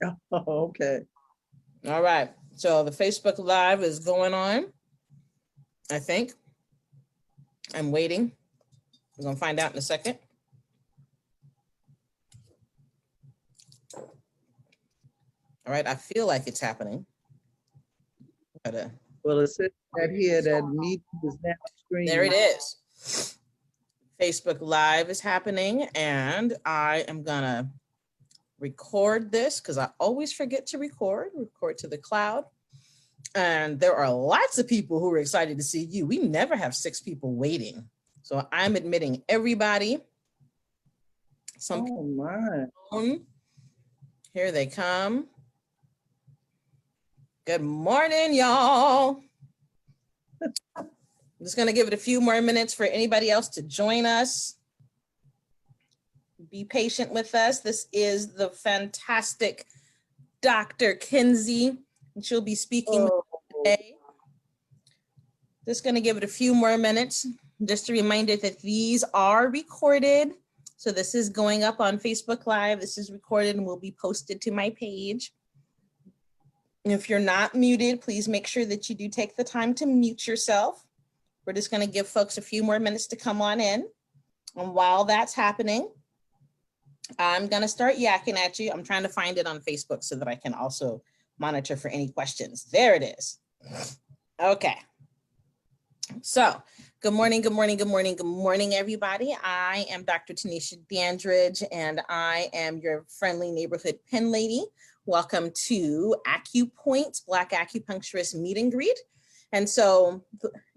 Oh, okay. All right. So the Facebook Live is going on, I think. I'm waiting. We're going to find out in a second. All right. I feel like it's happening. Well, it says that here that meeting is now There it streaming. is. Facebook Live is happening, and I am going to record this because I always forget to record to the cloud. And there are lots of people who are excited to see you. We never have 6 people waiting. So I'm admitting everybody. Some Oh my. people, here they come. Good morning, y'all. I'm just going to give it a few more minutes for anybody else to join us. Be patient with us. This is the fantastic Dr. Kinsey. She'll be speaking today. Just going to give it a few more minutes. Just a reminder that these are recorded. So this is going up on Facebook Live. This is recorded and will be posted to my page. If you're not muted, please make sure that you do take the time to mute yourself. We're just going to give folks a few more minutes to come on in. And while that's happening, I'm going to start yakking at you. I'm trying to find it on Facebook so that I can also monitor for any questions. There it is. Okay. So good morning, good morning, good morning, good morning, everybody. I am Dr. Tanisha Dandridge, and I am your friendly neighborhood pen lady. Welcome to Acu-Points, Black Acupuncturist Meet and Greet. And so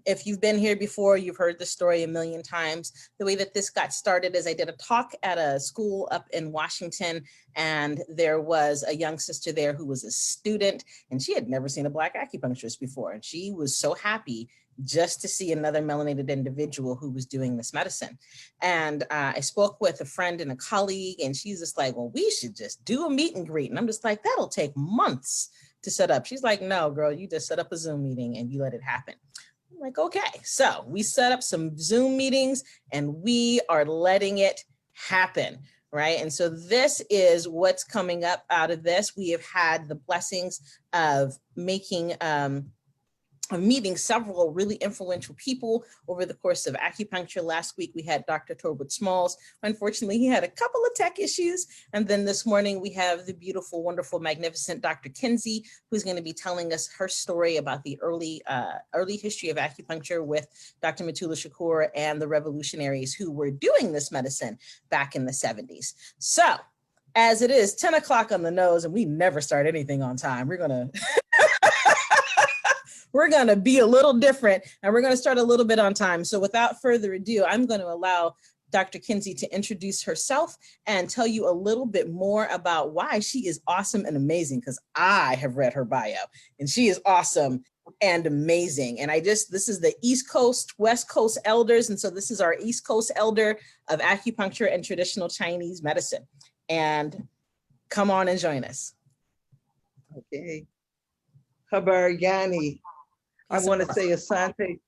if you've been here before, you've heard the story a million times. The way that this got started is I did a talk at a school up in Washington, and there was a young sister there who was a student, and she had never seen a Black acupuncturist before. And she was so happy just to see another melanated individual who was doing this medicine. And I spoke with a friend and a colleague, and she's just like, well, we should just do a meet and greet. And I'm just like, that'll take months to set up. She's like, no, girl, you just set up a Zoom meeting and you let it happen. I'm like, okay. So we set up some Zoom meetings and we are letting it happen. Right. And so this is what's coming up out of this. We have had the blessings of meeting several really influential people over the course of acupuncture. Last week, we had Dr. Torwood Smalls. Unfortunately, he had a couple of tech issues. And then this morning, we have the beautiful, wonderful, magnificent Dr. Kinsey, who's going to be telling us her story about the early history of acupuncture with Dr. Matula Shakur and the revolutionaries who were doing this medicine back in the 70s. So as it is 10 o'clock on the nose, and we never start anything on time, we're going to be a little different, and we're going to start a little bit on time. So without further ado, I'm going to allow Dr. Kinsey to introduce herself and tell you a little bit more about why she is awesome and amazing, because I have read her bio and she is awesome and amazing. And this is the East Coast, West Coast elders. And so this is our East Coast elder of acupuncture and traditional Chinese medicine. And come on and join us. Okay. Habarigani. I want to say Asante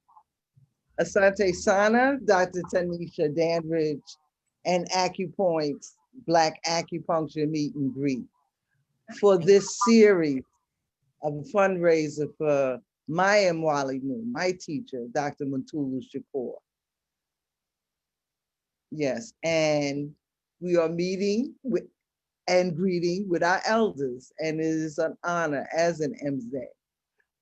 Sana, Dr. Tanisha Dandridge, and Acu-Points, Black Acupuncture Meet and Greet, for this series of a fundraiser for my Mwalimu, my teacher, Dr. Matulu Shakur. Yes, and we are meeting and greeting with our elders, and it is an honor as an MZ.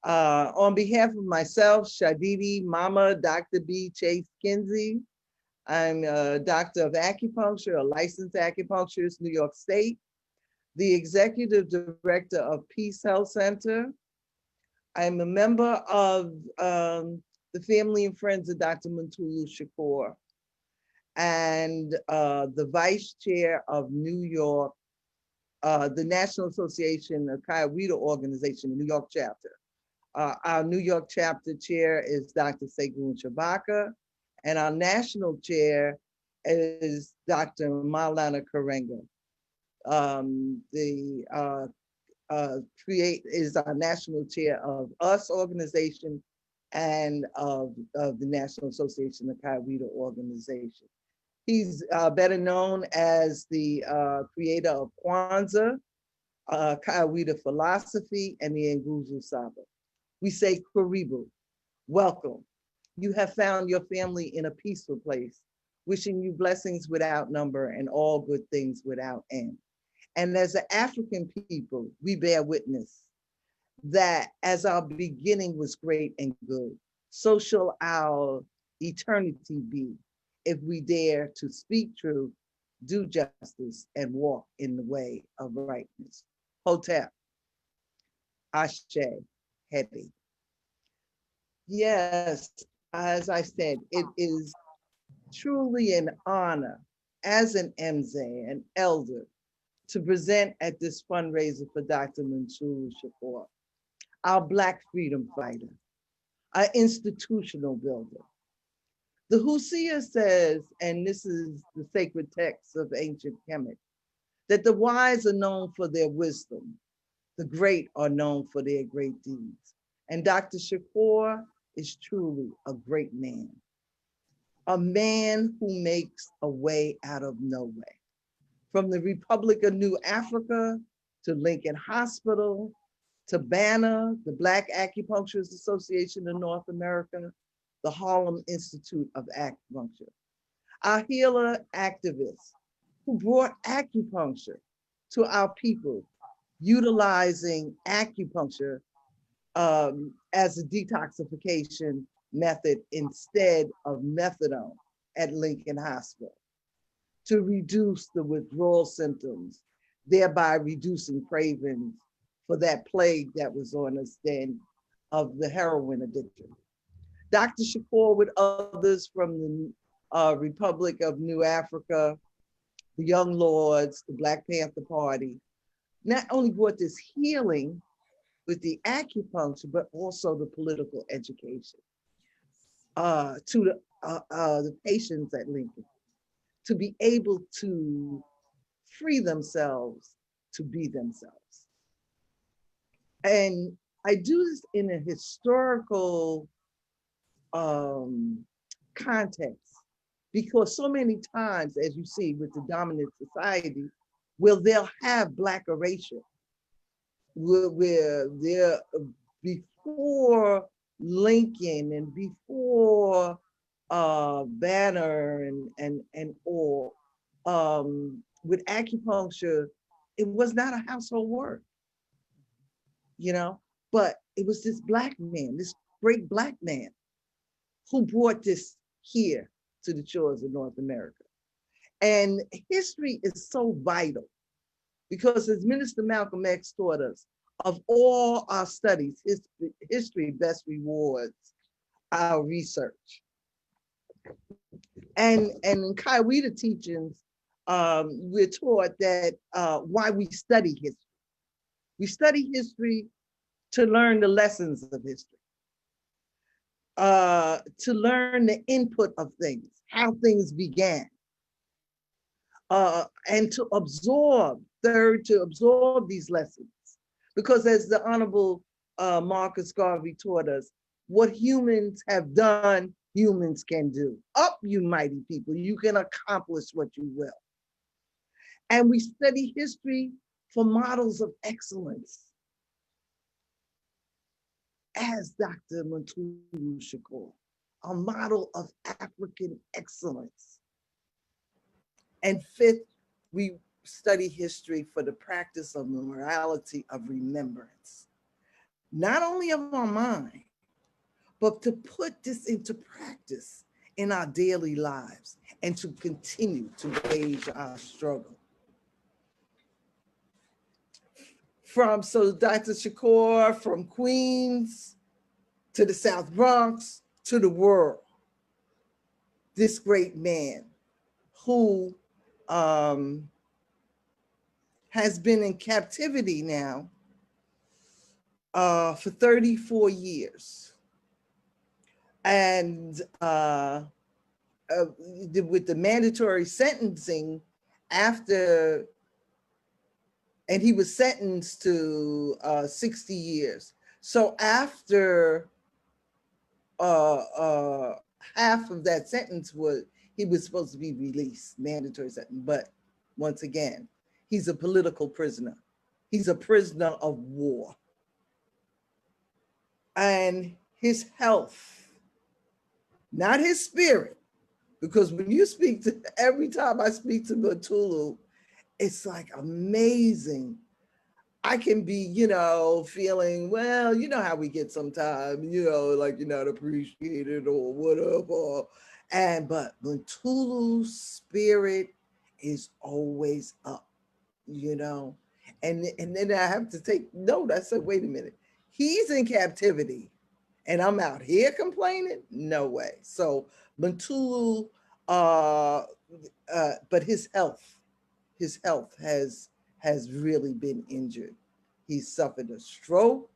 On behalf of myself, Shadidi, Mama, Dr. B. Chase Kinsey, I'm a doctor of acupuncture, a licensed acupuncturist, New York State, the executive director of Peace Health Center. I'm a member of the family and friends of Dr. Matulu Shakur, and the vice chair of New York, the National Association of Kayawita Organization, the New York chapter. Our New York chapter chair is Dr. Segun Shabaka, and our national chair is Dr. Maulana Karenga. Is our national chair of US organization and of the National Association of Kayawita Organization. He's better known as the creator of Kwanzaa, Kawida philosophy, and the Nguzu Saba. We say Karibu, welcome. You have found your family in a peaceful place, wishing you blessings without number and all good things without end. And as an African people, we bear witness that as our beginning was great and good, so shall our eternity be if we dare to speak truth, do justice, and walk in the way of rightness. Hotel, Ashe, Hedi. Yes, as I said, it is truly an honor as an MZ, an elder, to present at this fundraiser for Dr. Mansour Shakur, our Black freedom fighter, our institutional builder. The Husia says, and this is the sacred text of ancient Kemet, that the wise are known for their wisdom, the great are known for their great deeds. And Dr. Shakur is truly a great man, a man who makes a way out of no way. From the Republic of New Africa to Lincoln Hospital to Banner, the Black Acupuncturist Association of North America, the Harlem Institute of Acupuncture. Our healer activists who brought acupuncture to our people, utilizing acupuncture as a detoxification method instead of methadone at Lincoln Hospital to reduce the withdrawal symptoms, thereby reducing cravings for that plague that was on us then of the heroin addiction. Dr. Shakur with others from the Republic of New Africa, the Young Lords, the Black Panther Party, not only brought this healing with the acupuncture, but also the political education to the patients at Lincoln to be able to free themselves to be themselves. And I do this in a historical context because so many times, as you see with the dominant society, where they'll have Black erasure, where they're before Lincoln and before Banner and all, with acupuncture, it was not a household word, you know, but it was this Black man, this great Black man who brought this here to the shores of North America. And history is so vital because as Minister Malcolm X taught us, of all our studies, history best rewards our research. And in Kaiwida teachings, we're taught that why we study history. We study history to learn the lessons of history, to learn the input of things, how things began, and to absorb, third, to absorb these lessons. Because as the Honorable Marcus Garvey taught us, what humans have done, humans can do. Up, you mighty people, you can accomplish what you will. And we study history for models of excellence, as Dr. Mansour Shakur, a model of African excellence. And fifth, we study history for the practice of the morality of remembrance, not only of our mind, but to put this into practice in our daily lives and to continue to wage our struggle. So Dr. Shakur, from Queens to the South Bronx to the world, this great man who has been in captivity now for 34 years. And with the mandatory sentencing after, and he was sentenced to 60 years. So after half of that sentence he was supposed to be released, mandatory sentence. But once again, he's a political prisoner. He's a prisoner of war. And his health, not his spirit, because when you speak to, every time I speak to Matulu, it's like amazing. I can be, feeling, well, you know how we get sometimes, like you're not appreciated or whatever. But Matulu's spirit is always up, you know. And then I have to take note. I said, wait a minute, he's in captivity and I'm out here complaining? No way. So Matulu, uh, but his health has really been injured. He suffered a stroke,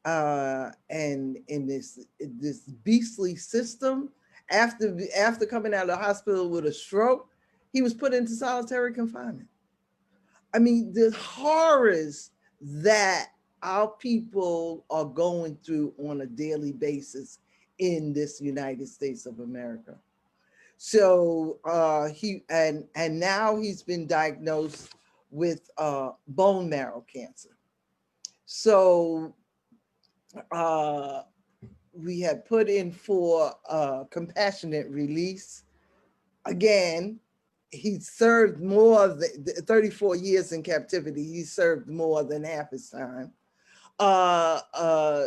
and in this beastly system, after coming out of the hospital with a stroke, he was put into solitary confinement. I mean, the horrors that our people are going through on a daily basis in this United States of America. So he now he's been diagnosed with bone marrow cancer. So uh, we had put in for compassionate release. Again, he served more than 34 years in captivity. He served more than half his time. Uh, uh,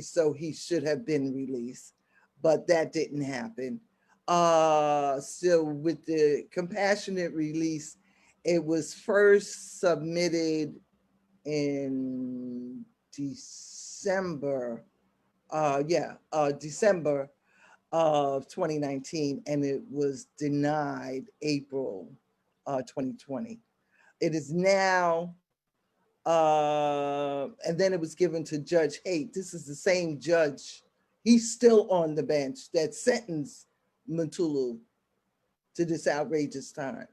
so he should have been released, but that didn't happen. So with the compassionate release, it was first submitted in December. December of 2019, and it was denied April 2020. It is now, and then it was given to Judge Haight. This is the same judge. He's still on the bench that sentenced Mutulu to this outrageous time,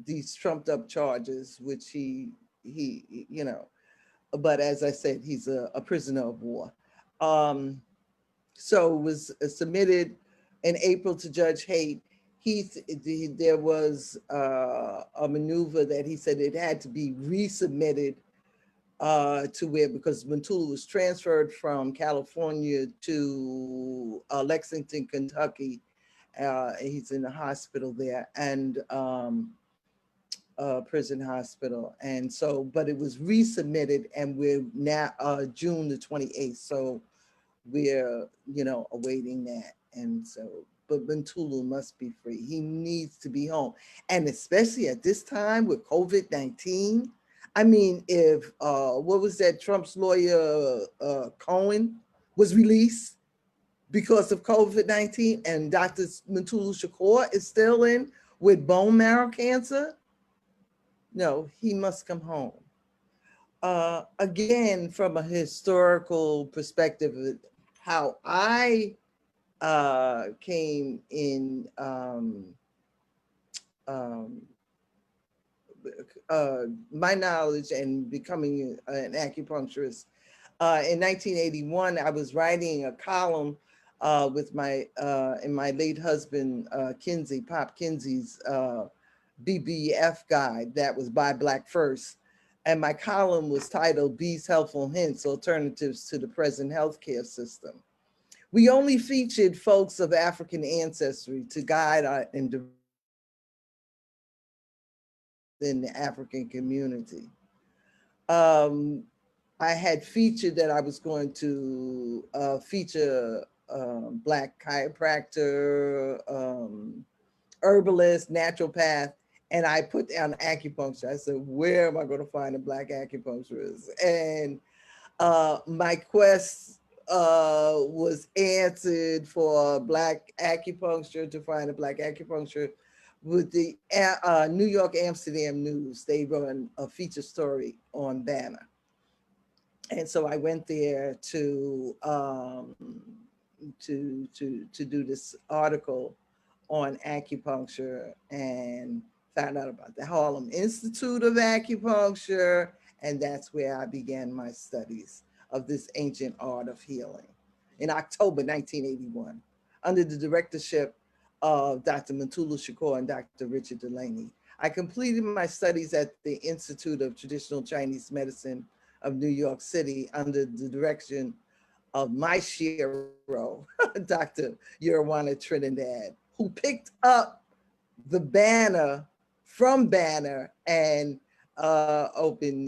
these trumped up charges, which he. But as I said, he's a prisoner of war. Um, so it was submitted in April to Judge Haight. There was a maneuver that he said it had to be resubmitted to where, because Mutulu was transferred from California to Lexington, Kentucky. He's in the hospital there, and prison hospital. And so, but it was resubmitted, and we're now June the 28th. So we're, awaiting that. And so, but Bentulu must be free. He needs to be home. And especially at this time with COVID-19. I mean, if, what was that, Trump's lawyer, Cohen, was released because of COVID-19, and Dr. Mutulu Shakur is still in with bone marrow cancer, no, he must come home. Again, from a historical perspective, how I came in um, my knowledge and becoming an acupuncturist. In 1981, I was writing a column with my late husband, Kinsey, Pop Kinsey's BBF guide that was Buy Black First. And my column was titled These Helpful Hints, Alternatives to the Present Healthcare System. We only featured folks of African ancestry to guide and in the African community. Um, I had featured that I was going to feature Black chiropractor, herbalist, naturopath, and I put down acupuncture. I said, where am I going to find a Black acupuncturist? And my quest was answered for Black acupuncture, to find a Black acupuncture, with the New York Amsterdam News. They run a feature story on Banner. And so I went there to do this article on acupuncture, and found out about the Harlem Institute of Acupuncture, and that's where I began my studies of this ancient art of healing in October 1981, under the directorship of Dr. Mutulu Shakur and Dr. Richard Delaney. I completed my studies at the Institute of Traditional Chinese Medicine of New York City under the direction of my Shiro, Dr. Urwana Trinidad, who picked up the banner from Banner and opened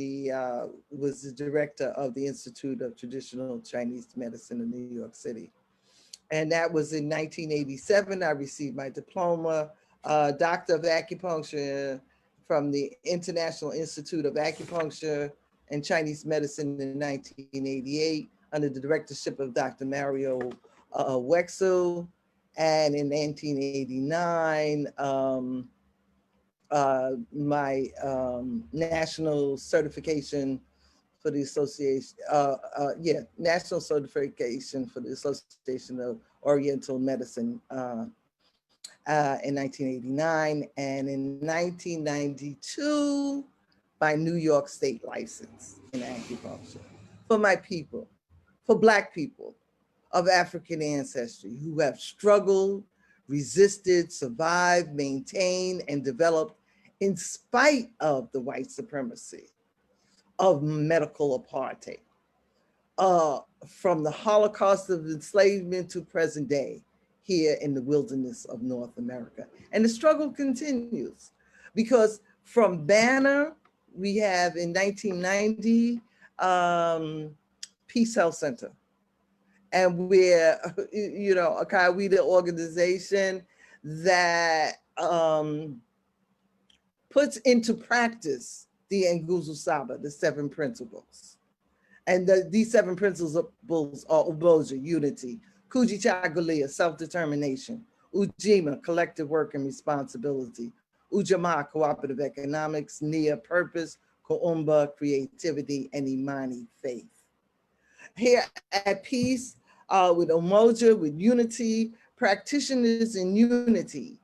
was the director of the Institute of Traditional Chinese Medicine in New York City. And that was in 1987. I received my diploma, Doctor of Acupuncture from the International Institute of Acupuncture and Chinese Medicine in 1988 under the directorship of Dr. Mario Wexel. And in 1989, my national certification for the association, national certification for the Association of Oriental Medicine in 1989, and in 1992, my New York State license in acupuncture for my people, for Black people of African ancestry who have struggled, resisted, survived, maintained, and developed in spite of the white supremacy of medical apartheid, from the Holocaust of enslavement to present day here in the wilderness of North America. And the struggle continues because from Banner, we have in 1990, Peace Health Center. And we're, a Kawida organization that puts into practice the Nguzu Saba, the 7 principles. And these 7 principles are Umoja, unity, Kujichagulia, self-determination, Ujima, collective work and responsibility, Ujamaa, cooperative economics, Nia, purpose, Kuumba, creativity, and Imani, faith. Here at Peace, with Umoja, with unity, practitioners in unity,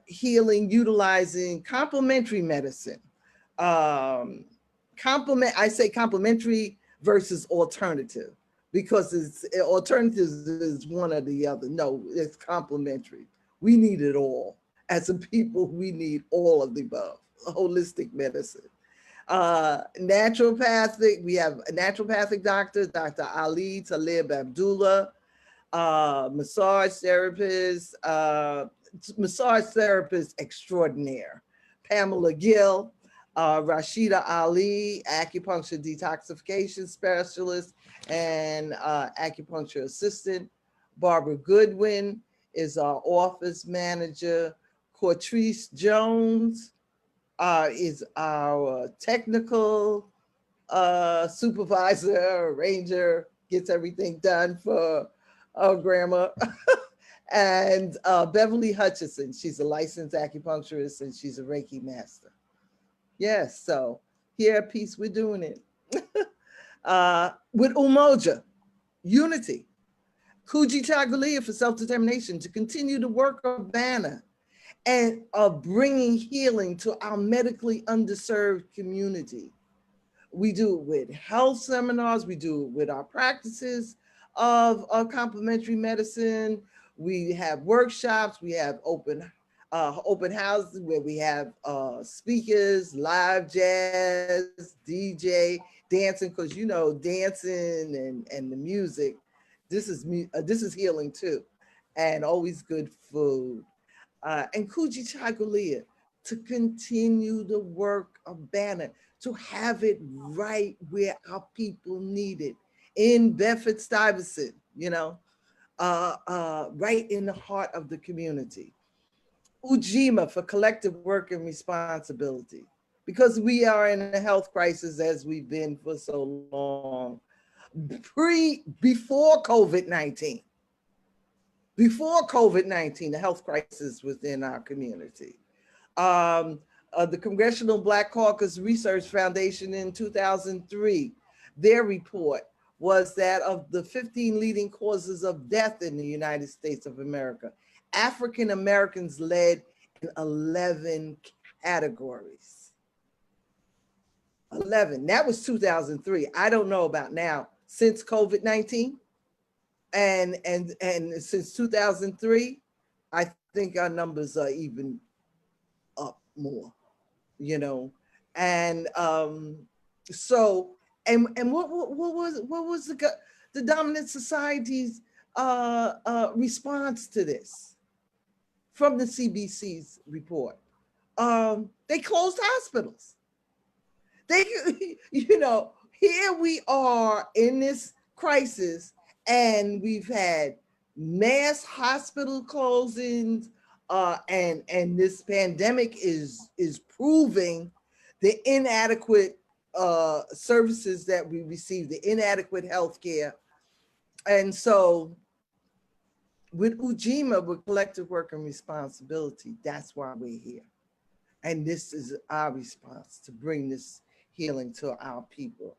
healing, utilizing complementary medicine, I say complementary versus alternative, because it's alternatives is one or the other. No, it's complementary. We need it all. As a people, we need all of the above. Holistic medicine. Naturopathic, we have a naturopathic doctor, Dr. Ali Talib Abdullah, massage therapist extraordinaire, Pamela Gill, Rashida Ali, acupuncture detoxification specialist and acupuncture assistant. Barbara Goodwin is our office manager. Cortrice Jones is our technical supervisor, arranger, gets everything done for our grandma. And Beverly Hutchison, she's a licensed acupuncturist and she's a Reiki master. Yes, so here at Peace, we're doing it. With Umoja, unity, Kujichagulia for self-determination, to continue the work of Banner and of bringing healing to our medically underserved community. We do it with health seminars, we do it with our practices of complementary medicine. We have workshops, we have open houses where we have speakers, live jazz, DJ, dancing, because dancing and the music, this is healing too, and always good food. And Kujichagulia, to continue the work of Banner, to have it right where our people need it, in Bedford-Stuyvesant, right in the heart of the community. Ujima for collective work and responsibility, because we are in a health crisis as we've been for so long. Before COVID-19, the health crisis within our community. The Congressional Black Caucus Research Foundation in 2003, their report was that of the 15 leading causes of death in the United States of America, African Americans led in 11 categories. 11, that was 2003. I don't know about now. Since COVID-19 and since 2003, I think our numbers are even up. more, you know. And so and what was the dominant society's response to this from the CBC's report? They closed hospitals. They, you know, here we are in this crisis, and we've had mass hospital closings, and this pandemic is proving the inadequate services that we receive, the inadequate health care. And so with Ujima, with collective work and responsibility, that's why we're here. And this is our response to bring this healing to our people.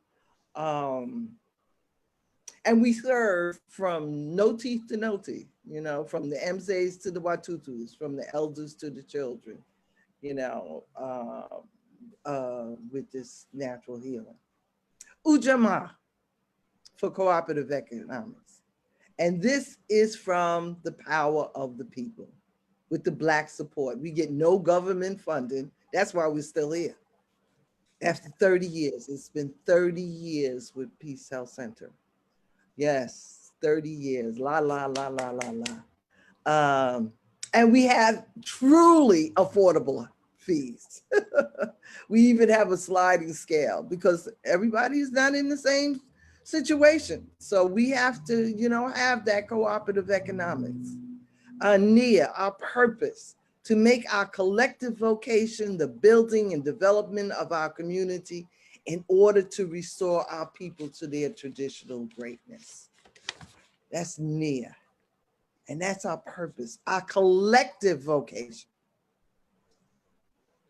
Um, and we serve from no teeth to no teeth, you know, from the Mzes to the Watutus, from the elders to the children, you know, with this natural healing. Ujamaa for cooperative economics. And this is from the power of the people with the Black support. We get no government funding. That's why we're still here. After 30 years, it's been 30 years with Peace Health Center. Yes, 30 years. La, la, la, la, la, la. And we have truly affordable fees. We even have a sliding scale because everybody is not in the same situation. So we have to, you know, have that cooperative economics. Nia, our purpose, to make our collective vocation the building and development of our community in order to restore our people to their traditional greatness. That's Nia. And that's our purpose, our collective vocation.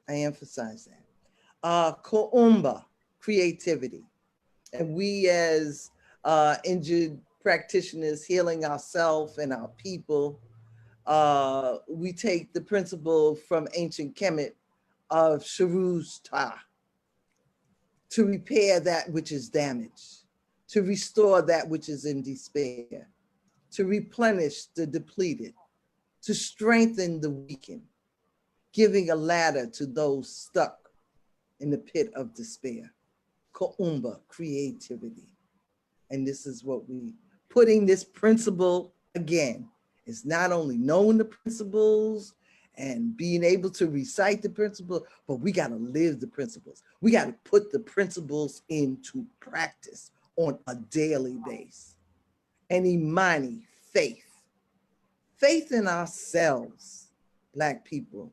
I emphasize that. Kuumba, creativity. And we as injured practitioners healing ourselves and our people, we take the principle from ancient Kemet of Sharuz Ta, to repair that which is damaged, to restore that which is in despair, to replenish the depleted, to strengthen the weakened, giving a ladder to those stuck in the pit of despair. Kuumba, creativity. And this is what we, putting this principle again, is not only knowing the principles and being able to recite the principle, but we got to live the principles. We got to put the principles into practice on a daily basis. And Imani, faith. Faith in ourselves, Black people.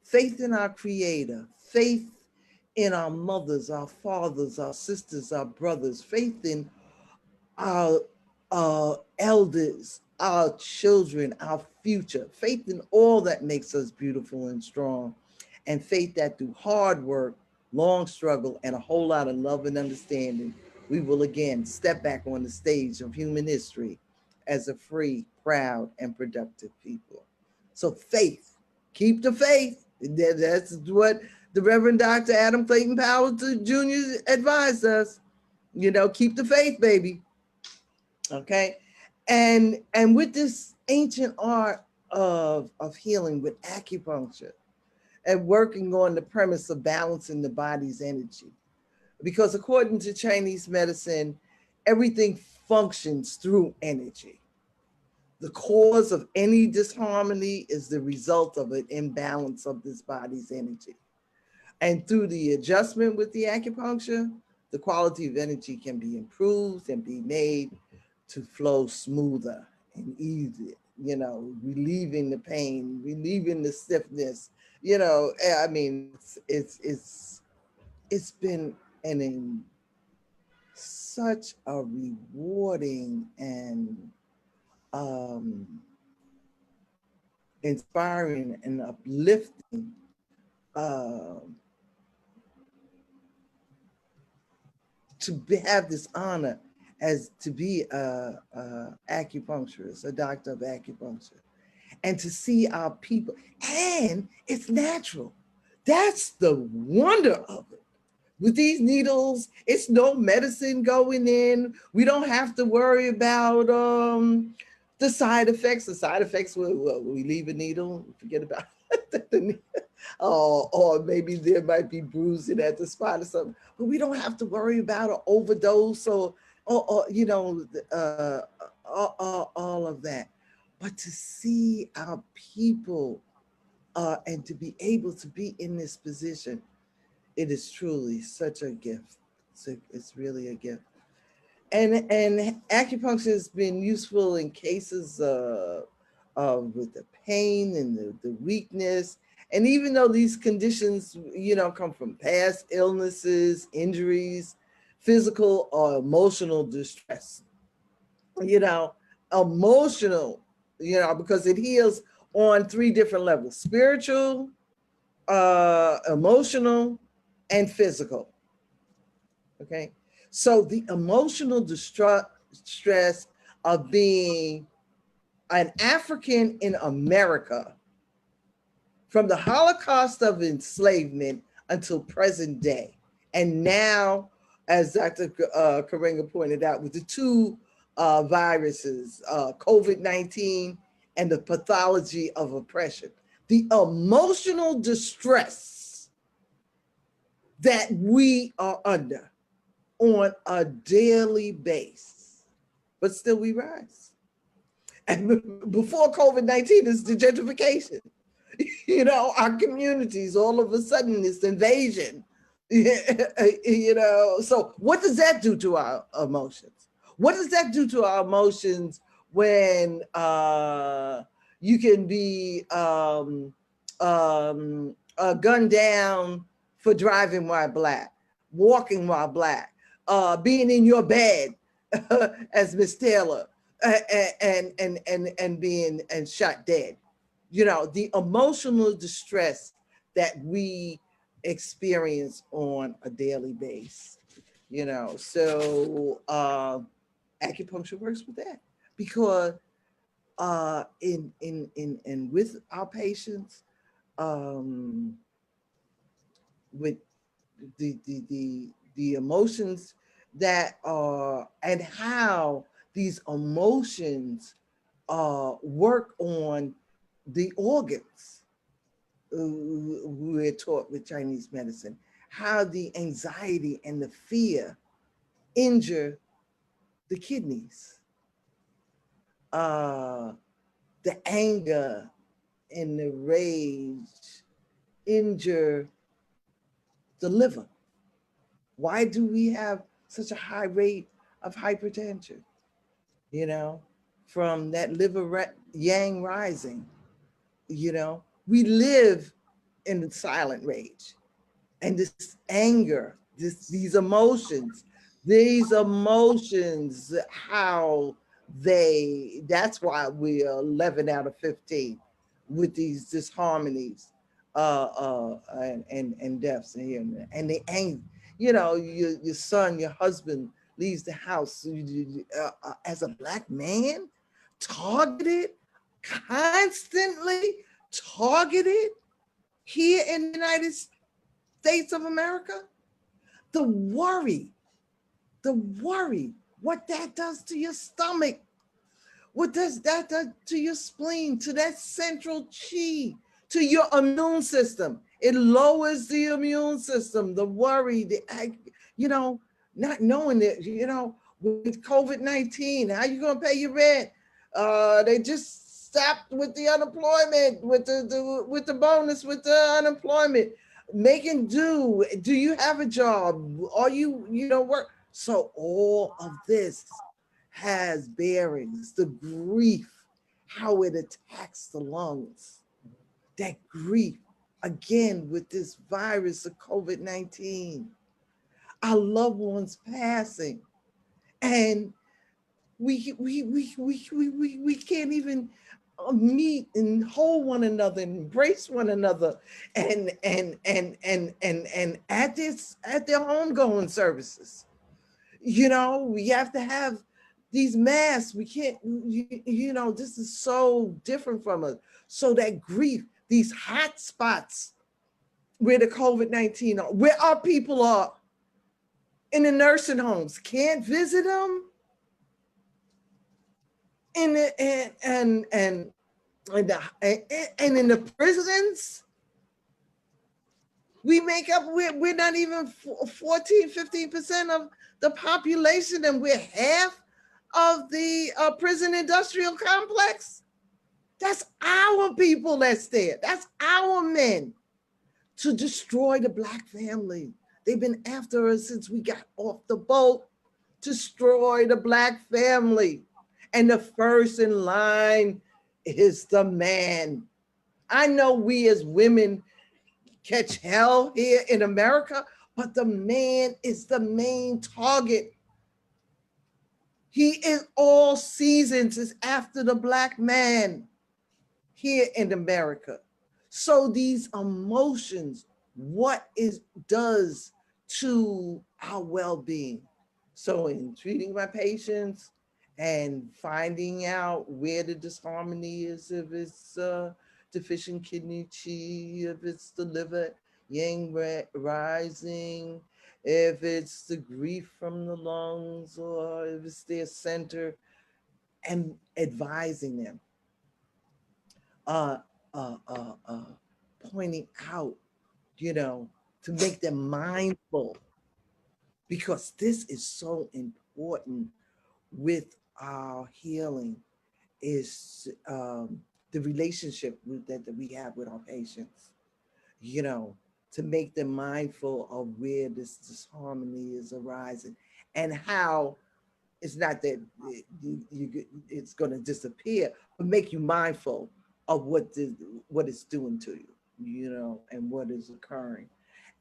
Faith in our Creator. Faith in our mothers, our fathers, our sisters, our brothers. Faith in our elders, our children, our future. Faith in all that makes us beautiful and strong. And faith that through hard work, long struggle, and a whole lot of love and understanding, we will again step back on the stage of human history as a free, proud, and productive people. So faith, keep the faith. That's what the Reverend Dr. Adam Clayton Powell Jr. advised us. You know, keep the faith, baby. Okay. And with this ancient art of healing with acupuncture and working on the premise of balancing the body's energy. Because according to Chinese medicine, everything functions through energy. The cause of any disharmony is the result of an imbalance of this body's energy. And through the adjustment with the acupuncture, the quality of energy can be improved and be made to flow smoother and easier, you know, relieving the pain, relieving the stiffness, you know. I mean, it's been such a rewarding and inspiring and uplifting to have this honor as to be a acupuncturist, a doctor of acupuncture, and to see our people. And it's natural. That's the wonder of it. With these needles, it's no medicine going in. We don't have to worry about the side effects. The side effects, we leave a needle, forget about it. Or maybe there might be bruising at the spot or something, but we don't have to worry about an overdose or you know, all of that. But to see our people and to be able to be in this position, it is truly such a gift. It's really a gift. And acupuncture has been useful in cases with the pain and the weakness. And even though these conditions, you know, come from past illnesses, injuries, physical or emotional distress, you know, emotional, you know, because it heals on three different levels: spiritual, emotional, and physical. Okay. So the emotional stress of being an African in America from the Holocaust of enslavement until present day. And now, as Dr. Karenga pointed out, with the two viruses, COVID-19 and the pathology of oppression, the emotional distress that we are under on a daily basis, but still we rise. And before COVID-19 is the gentrification. You know, our communities, all of a sudden, this invasion. You know, so what does that do to our emotions? What does that do to our emotions when you can be gunned down for driving while Black, walking while Black, being in your bed as Miss Taylor, and being and shot dead? You know, the emotional distress that we experience on a daily basis, you know. So acupuncture works with that, because in with our patients, um with the emotions that are, and how these emotions work on the organs. We're taught with Chinese medicine how the anxiety and the fear injure the kidneys, uh, the anger and the rage injure the liver. Why do we have such a high rate of hypertension? You know, from that liver yang rising. You know, we live in silent rage, and this anger, these emotions, how that's why we are 11 out of 15 with these disharmonies and deaths and here and the anger. You know, your son, your husband leaves the house as a Black man, targeted, constantly targeted here in the United States of America. The worry, the worry, what that does to your stomach, what does that do to your spleen, to that central chi, to your immune system? It lowers the immune system, the worry, you know, not knowing that, you know, with COVID-19, how you gonna pay your rent? They just stopped with the unemployment, with the bonus, with the unemployment, making do you have a job? Are you know, work? So all of this has bearings, the grief, how it attacks the lungs, that grief, again, with this virus of COVID-19, our loved ones passing, and we can't even meet and hold one another and embrace one another and at their homegoing services. You know, we have to have these masks. We can't, you know, this is so different from us. So that grief, these hot spots where the COVID-19 are, where our people are in the nursing homes, can't visit them. And And in the prisons, we make up, we're not even 14, 15% of the population, and we're half of the prison industrial complex. That's our people that's there. That's our men to destroy the Black family. They've been after us since we got off the boat. Destroy the Black family. And the first in line is the man. I know we as women catch hell here in America, but the man is the main target. He is all seasons is after the Black man here in America. So these emotions, what it does to our well-being. So in treating my patients and finding out where the disharmony is, if it's deficient kidney qi, if it's the liver yang rising, if it's the grief from the lungs, or if it's their center, and advising them, uh, uh, uh, uh, pointing out, you know, to make them mindful, because this is so important with our healing, is the relationship that we have with our patients, you know, to make them mindful of where this disharmony is arising, and how it's not that it's going to disappear, but make you mindful of what it's doing to you, you know, and what is occurring,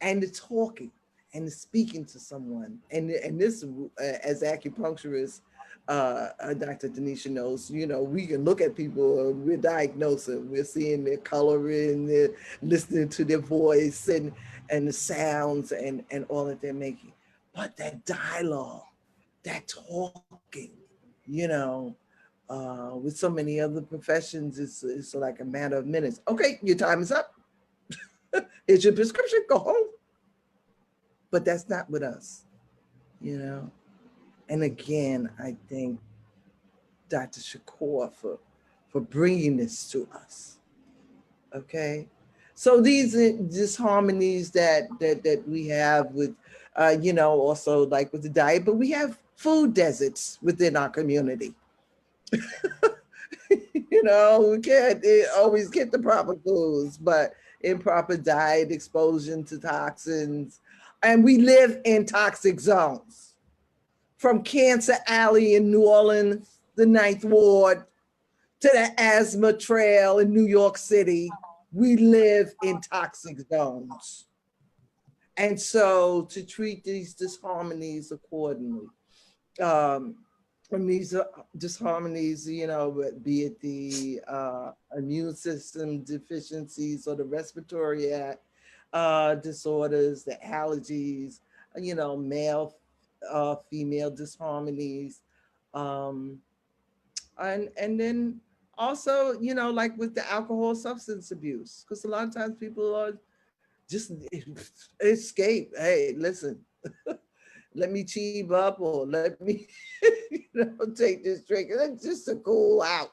and the talking and the speaking to someone, and this as acupuncturists, Dr. Denisha knows, you know, we can look at people, we're diagnosing, we're seeing their coloring, they're listening to their voice and the sounds and all that they're making, but that dialogue, that talking, you know, with so many other professions, it's like a matter of minutes. Okay, your time is up. Here's your prescription, go home. But that's not with us, you know. And again, I thank Dr. Shakur for bringing this to us. Okay, so these disharmonies that we have with, you know, also like with the diet, but we have food deserts within our community. You know, we can't always get the proper foods, but improper diet, exposure to toxins. And we live in toxic zones. From Cancer Alley in New Orleans, the Ninth Ward, to the Asthma Trail in New York City, we live in toxic zones. And so to treat these disharmonies accordingly, um, and these disharmonies, you know, be it the immune system deficiencies or the respiratory disorders, the allergies, you know, male, female disharmonies, um, and then also, you know, like with the alcohol substance abuse, because a lot of times people are just escape. Hey, listen, let me cheap up, or let me, you know, take this drink. It's just to cool out,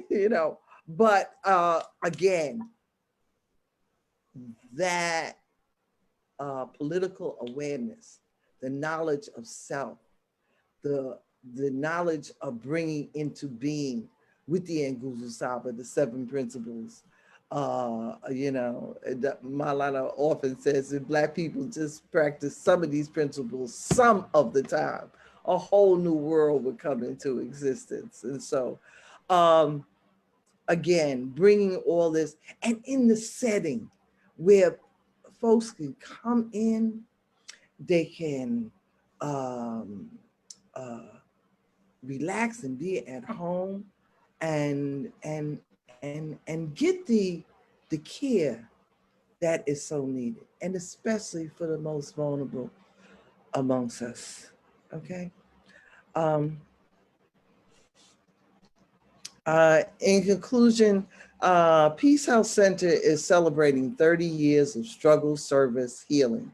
you know. But again, that political awareness, the knowledge of self, the the knowledge of bringing into being with the Nguzu Saba, the seven principles. You know, Malala often says that Black people just practice some of these principles some of the time, a whole new world would come into existence. And so, um, again, bringing all this, and in the setting where folks can come in, they can um, uh, relax and be at home, and get the care that is so needed, and especially for the most vulnerable amongst us. Okay. Um, in conclusion, Peace Health Center is celebrating 30 years of struggle, service, healing.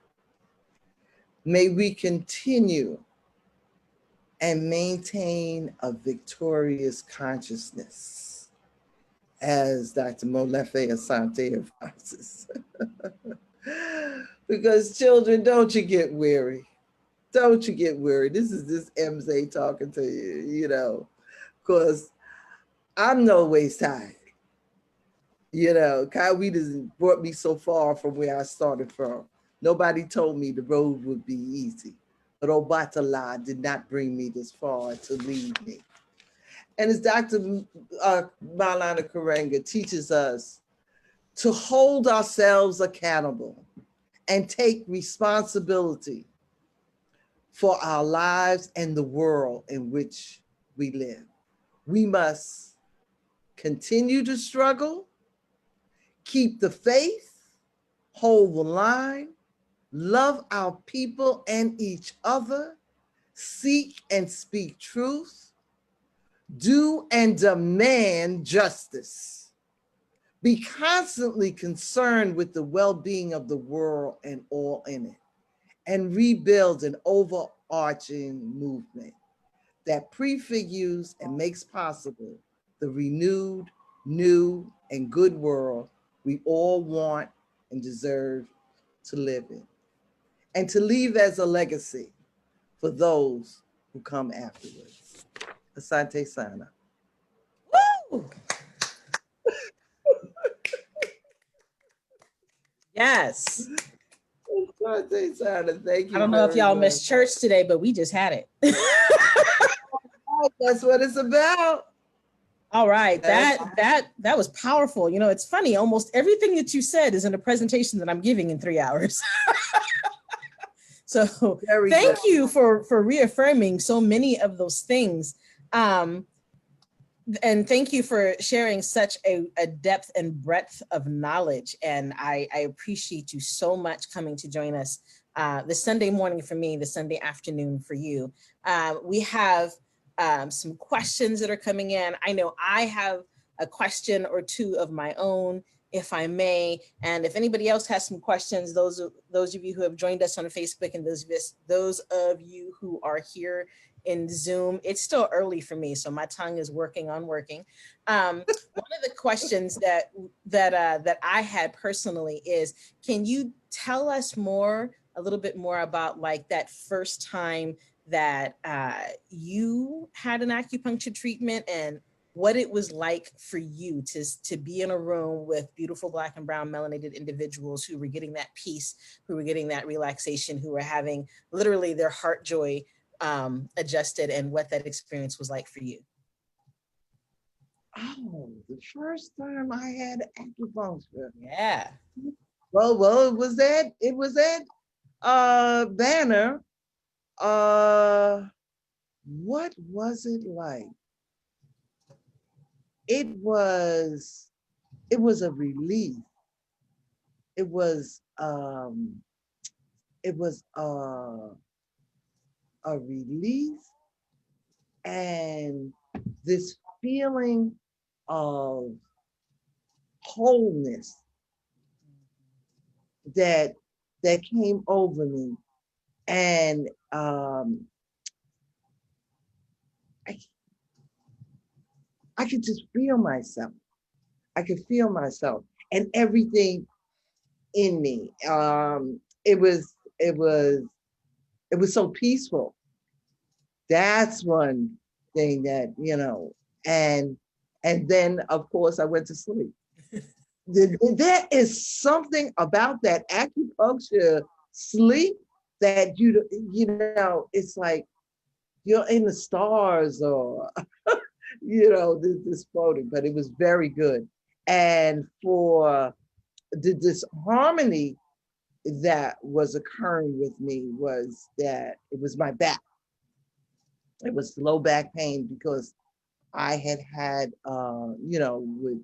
May we continue and maintain a victorious consciousness as Dr. Molefe Asante advises. Because children, don't you get weary. Don't you get weary. This is this MZ talking to you, because I'm no ways tired. Kyle doesn't brought me so far from where I started from. Nobody told me the road would be easy, but Obatala did not bring me this far to lead me. And as Dr. Malana Karenga teaches us to hold ourselves accountable and take responsibility for our lives and the world in which we live. We must continue to struggle, keep the faith, hold the line, love our people and each other, seek and speak truth, do and demand justice, be constantly concerned with the well-being of the world and all in it, and rebuild an overarching movement that prefigures and makes possible the renewed, new, and good world we all want and deserve to live in, and to leave as a legacy for those who come afterwards. Asante Sana. Woo! Yes. Asante Sana, thank I you don't know if very y'all much. missed church today, but we just had it. That's what it's about. All right, that was powerful. You know, it's funny. Almost everything that you said is in a presentation that I'm giving in 3 hours. So Very thank good. you for reaffirming so many of those things. And thank you for sharing such a depth and breadth of knowledge. And I appreciate you so much coming to join us this Sunday morning for me, the Sunday afternoon for you. We have some questions that are coming in. I know I have a question or two of my own, if I may. And if anybody else has some questions, those of you who have joined us on Facebook and those of you who are here in Zoom, it's still early for me, so my tongue is working on working. One of the questions that I had personally is, can you tell us a little bit more about like that first time that you had an acupuncture treatment and what it was like for you to be in a room with beautiful Black and brown melanated individuals who were getting that peace, who were getting that relaxation, who were having literally their heart joy adjusted, and what that experience was like for you. Oh, the first time I had acupuncture. Yeah. Well, it was that banner. What was it like? It was it was a relief. It was it was a relief and this feeling of wholeness that that came over me, and I, I could just feel myself. I could feel myself and everything in me. It was so peaceful. That's one thing that, and then of course I went to sleep. There is something about that acupuncture sleep that it's like you're in the stars, or this floating, but it was very good. And for this harmony that was occurring with me was that it was my back. It was low back pain because I had with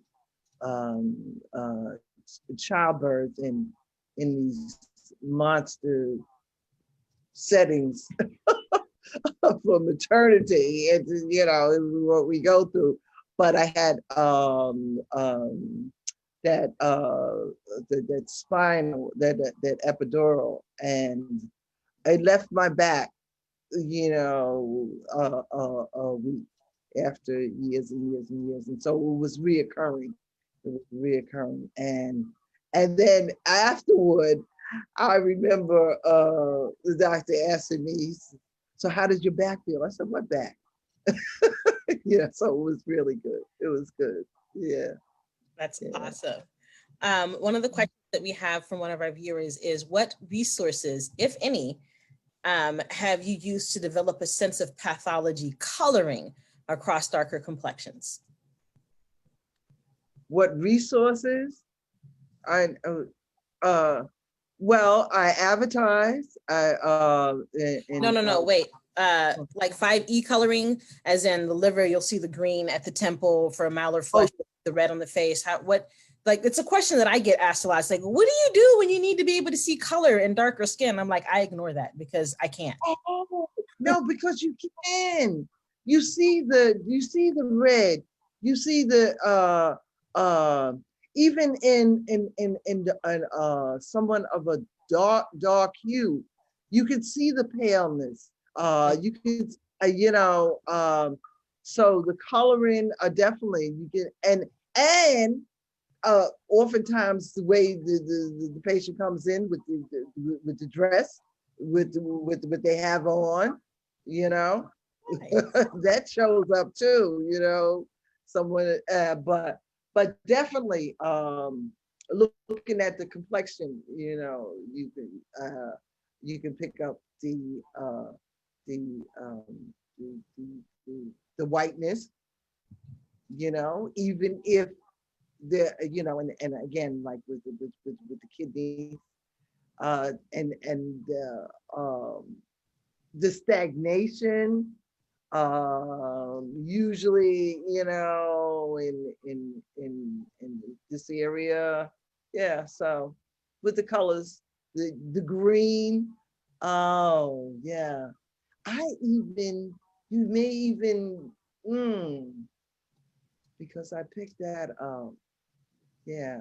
childbirth and in these monster settings for maternity, and what we go through. But I had that spinal, that epidural, and it left my back, a week after years and years and years, and so it was reoccurring. It was reoccurring. And then afterward, I remember the doctor asking me, so how did your back feel? I said, what back? Yeah, so it was really good. It was good. Yeah. That's Yeah. awesome. One of the questions that we have from one of our viewers is, what resources, if any, have you used to develop a sense of pathology coloring across darker complexions? What resources? I well, I advertise. No, wait. Like 5E coloring, as in the liver, you'll see the green at the temple. For malar flush, the red on the face. Like, it's a question that I get asked a lot. It's like, what do you do when you need to be able to see color in darker skin? I'm like, I ignore that because I can't. Oh, no, because you can. You see the red. You see the even in someone of a dark hue, you can see the paleness. You can so the coloring definitely you can and oftentimes the way the patient comes in with the dress, with what they have on, that shows up too, someone, but definitely looking at the complexion, you can pick up the, the, the whiteness, even if and again, like with the kidney, and the stagnation, usually, in this area, yeah. So with the colors, the green, oh yeah. You may even, because I picked that up. Yeah.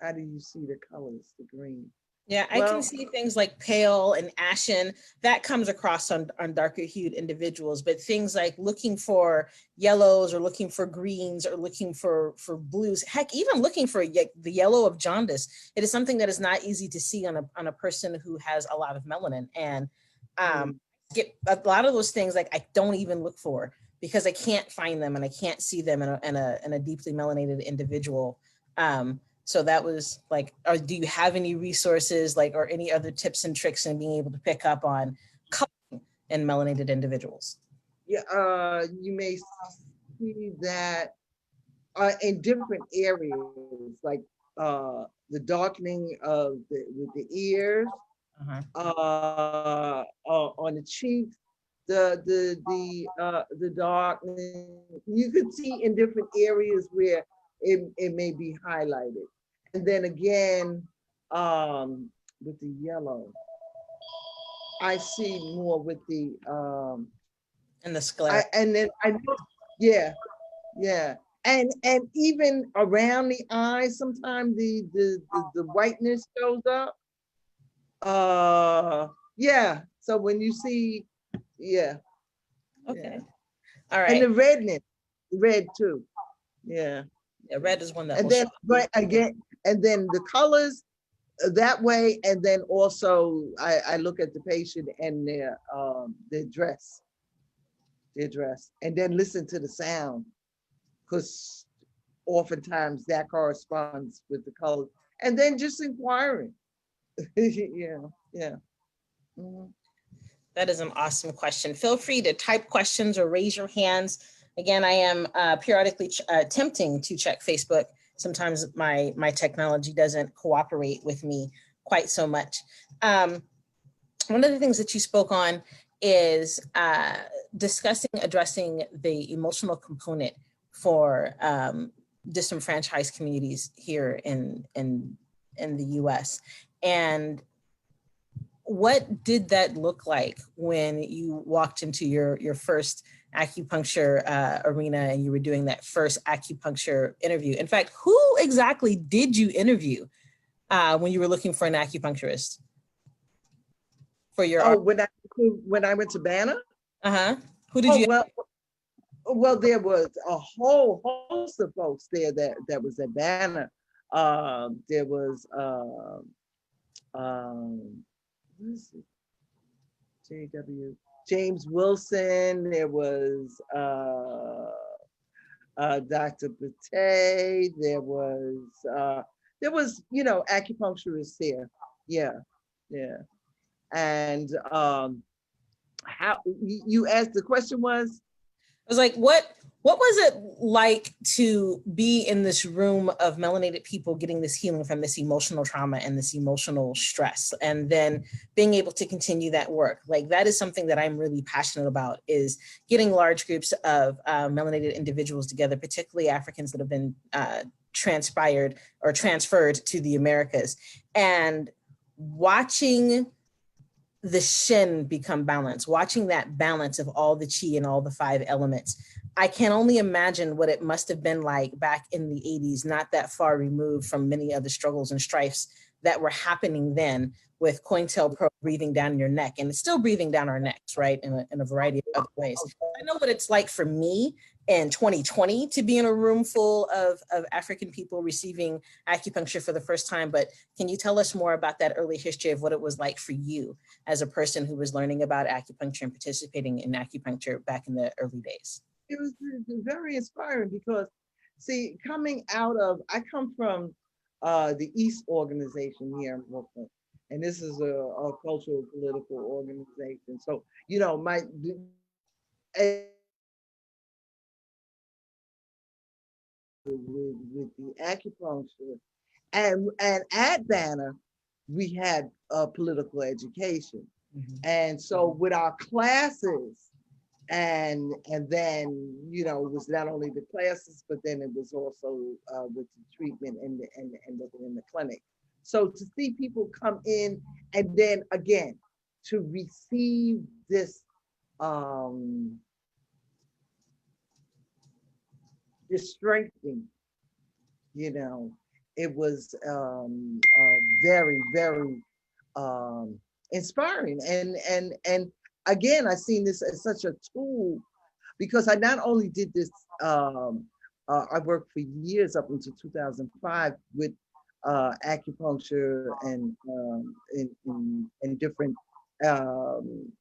How do you see the colors, the green? Yeah, I can see things like pale and ashen. That comes across on darker hued individuals, but things like looking for yellows or looking for greens or looking for blues, heck, even looking for the yellow of jaundice. It is something that is not easy to see on a person who has a lot of melanin. And get a lot of those things, like, I don't even look for, because I can't find them and I can't see them in a deeply melanated individual. So that was like, do you have any resources, like, or any other tips and tricks in being able to pick up on coloring in melanated individuals? Yeah, you may see that in different areas, like the darkening of with the ears, on the cheeks, the darkening. You could see in different areas where it may be highlighted. And then again, with the yellow, I see more with the and the sclera. and then I know, yeah, yeah. And even around the eyes, sometimes the whiteness shows up. Yeah. So when you see, yeah. Okay. Yeah. All right. And the redness, red too. Yeah. Yeah, red is one that And then, but again, and then the colors that way, and then also I look at the patient and their dress, and then listen to the sound, because oftentimes that corresponds with the color, and then just inquiring. Yeah, yeah. Mhm. That is an awesome question. Feel free to type questions or raise your hands. Again, I am periodically attempting to check Facebook. Sometimes my technology doesn't cooperate with me quite so much. One of the things that you spoke on is addressing the emotional component for disenfranchised communities here in the US. And what did that look like when you walked into your first acupuncture arena and you were doing that first acupuncture interview? In fact, who exactly did you interview when you were looking for an acupuncturist? For your when I went to Banner. Who did you? Well, well, there was a whole host of folks there that was at Banner. There was what is it? JW James Wilson. There was Dr. Bate. There was acupuncturists there. Yeah, yeah. And how you asked, the question was? I was like, what was it like to be in this room of melanated people getting this healing from this emotional trauma and this emotional stress, and then being able to continue that work? Like, that is something that I'm really passionate about, is getting large groups of melanated individuals together, particularly Africans that have been transpired or transferred to the Americas, and watching the shin become balanced, watching that balance of all the chi and all the five elements. I can only imagine what it must have been like back in the 80s, not that far removed from many of the struggles and strifes that were happening then, with COINTELPRO breathing down your neck, and it's still breathing down our necks, right, in a variety of other ways. I know what it's like for me in 2020 to be in a room full of African people receiving acupuncture for the first time, but can you tell us more about that early history of what it was like for you as a person who was learning about acupuncture and participating in acupuncture back in the early days? It was very inspiring because, see, I come from the East organization here in Brooklyn, and this is a cultural political organization. So, my with the acupuncture, and at Banner, we had political education, and so with our classes, and then it was not only the classes, but then it was also with the treatment in the clinic. So to see people come in, and then again to receive um this strengthening, you know it was very, very inspiring. And again, I seen this as such a tool, because I not only did this, I worked for years up until 2005 with acupuncture and in different um,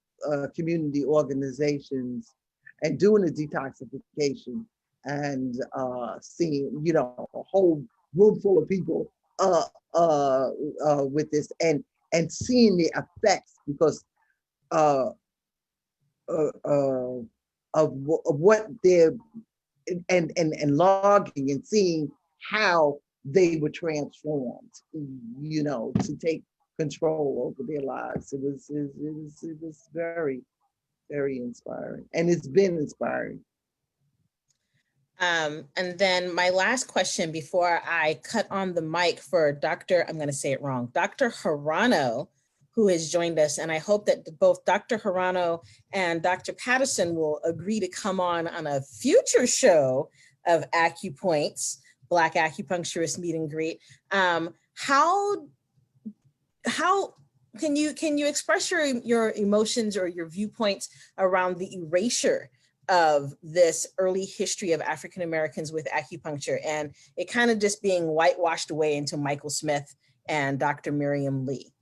community organizations, and doing the detoxification, and seeing a whole room full of people uh, with this, and seeing the effects, because uh, of what they're, and logging and seeing how they were transformed, to take control over their lives. It was very, very inspiring, and it's been inspiring. And then my last question before I cut on the mic for Dr. I'm going to say it wrong, Dr. Hirano, who has joined us. And I hope that both Dr. Hirano and Dr. Patterson will agree to come on a future show of Acu-Points, Black Acupuncturist Meet and Greet. How can you express your emotions or your viewpoints around the erasure of this early history of African Americans with acupuncture, and it kind of just being whitewashed away into Michael Smith and Dr. Miriam Lee?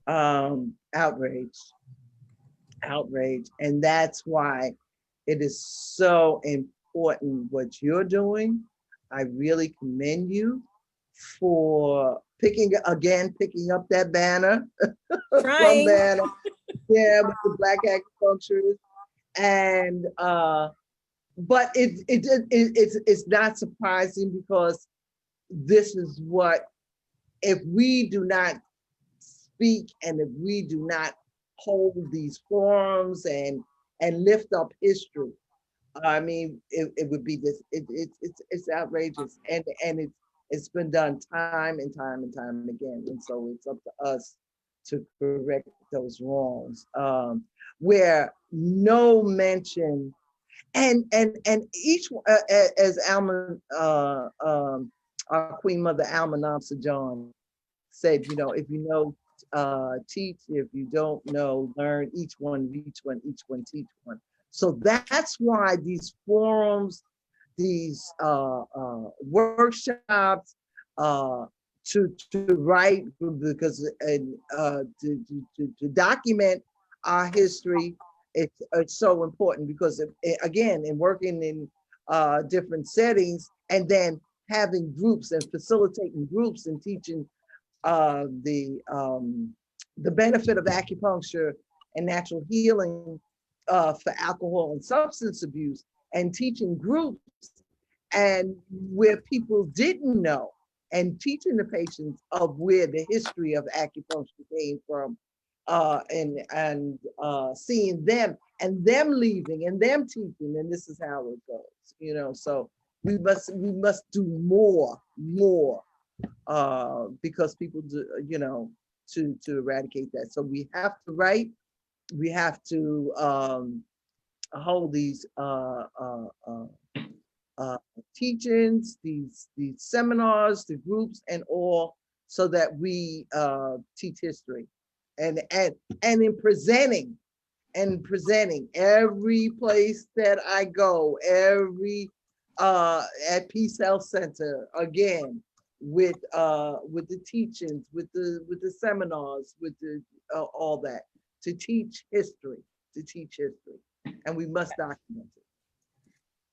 Outrage, outrage. And that's why it is so important what you're doing. I really commend you for picking up that banner from Trying. Banner, yeah, with the Black acupuncturists. And but it's not surprising, because this is what, if we do not speak, and if we do not hold these forums and lift up history, I mean, it would be this. It's outrageous, and it's been done time and time and time again, and so it's up to us to correct those wrongs. Where no mention, and each as Alma, our Queen Mother Alma Namsa John said, if you know, teach; if you don't know, learn. Each one, teach one. So that's why these forums, these workshops, to write, because to document our history, it's so important, because again, in working in different settings, and then having groups and facilitating groups and teaching uh, the um, the benefit of acupuncture and natural healing for alcohol and substance abuse, and teaching groups and where people didn't know, and teaching the patients of where the history of acupuncture came from, and seeing them and them leaving and them teaching, and this is how it goes. So we must do more because people do, to eradicate that. So we have to write, we have to hold these uh, teachings, these seminars, the groups, and all, so that we teach history, and in presenting every place that I go, every at Peace Health Center, again, with the teachings, with the seminars, with the all that, to teach history, and we must document it.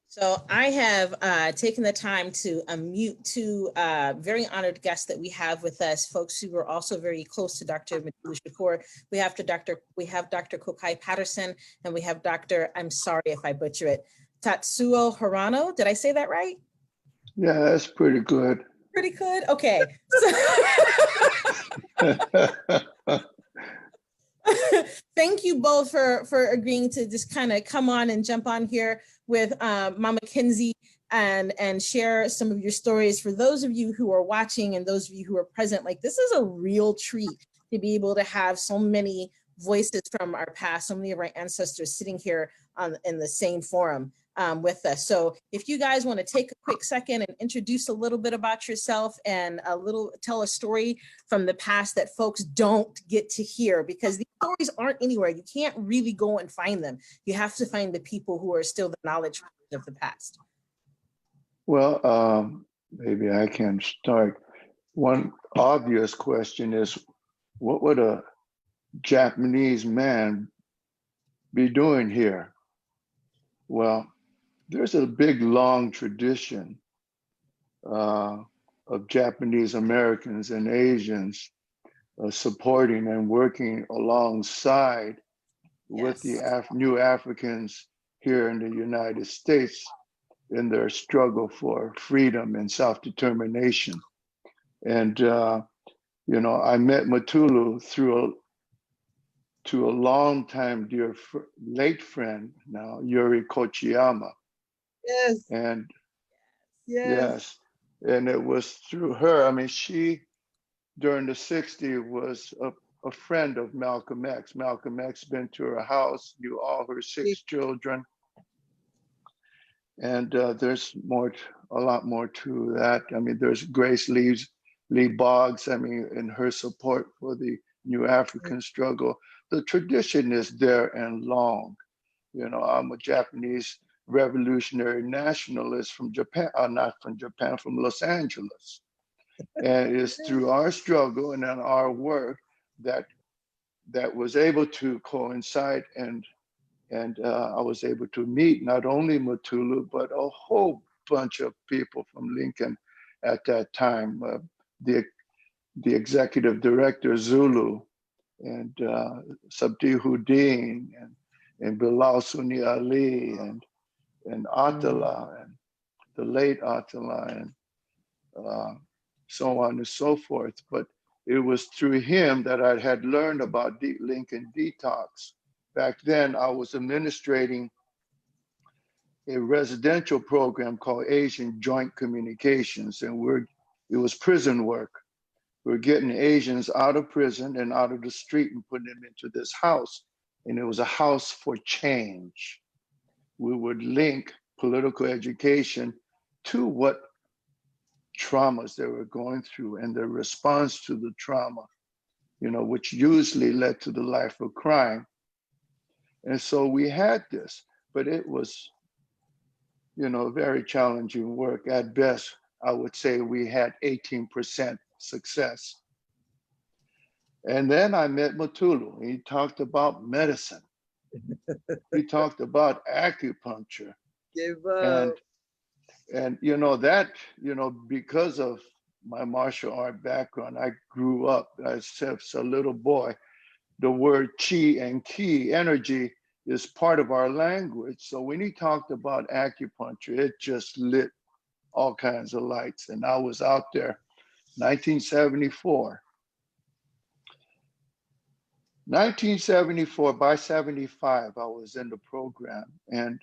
So I have taken the time to unmute two very honored guests that we have with us, folks who are also very close to Dr. Matula Shakur. We have Dr. Kokai Patterson, and we have Dr. I'm sorry if I butcher it, Tatsuo Hirano. Did I say that right? Yeah, that's pretty good. Pretty good. Okay. Thank you both for agreeing to just kind of come on and jump on here with Mama Kinsey and share some of your stories. For those of you who are watching and those of you who are present, like, this is a real treat to be able to have so many voices from our past, so many of our ancestors sitting here in the same forum with us. So if you guys want to take a quick second and introduce a little bit about yourself and tell a story from the past that folks don't get to hear, because these stories aren't anywhere. You can't really go and find them. You have to find the people who are still the knowledge of the past. Well, maybe I can start. One obvious question is, what would a Japanese man be doing here? Well, there's a big, long tradition of Japanese Americans and Asians supporting and working alongside with the new Africans here in the United States in their struggle for freedom and self-determination. And, I met Matulu through a long time dear late friend now, Yuri Kochiyama. Yes. And yes. And it was through her. I mean, she, during the 60s, was a friend of Malcolm X. Malcolm X been to her house, knew all her 6 children. And there's a lot more to that. I mean, there's Grace Lee Boggs, I mean, in her support for the New African struggle. The tradition is there and long. I'm a Japanese revolutionary nationalist from Japan, not from Japan, from Los Angeles. And it's through our struggle and then our work that was able to coincide, and I was able to meet not only Matulu, but a whole bunch of people from Lincoln at that time. The executive director, Zulu, and Sabdi Houdin, and Bilal Sunni Ali, and Atala, and the late Atala, and so on and so forth. But it was through him that I had learned about Lincoln Detox. Back then, I was administrating a residential program called Asian Joint Communications, and it was prison work. We're getting Asians out of prison and out of the street and putting them into this house, and it was a house for change. We would link political education to what traumas they were going through and their response to the trauma, which usually led to the life of crime. And so we had this. but it was, very challenging work. At best, I would say we had 18% success. And then I met Mutulu. He talked about medicine. He talked about acupuncture. Give And up. that, because of my martial art background, I grew up as a little boy. The word chi and ki, energy, is part of our language. So when he talked about acupuncture, it just lit all kinds of lights. And I was out there, 1974. 1974, by 75, I was in the program. And,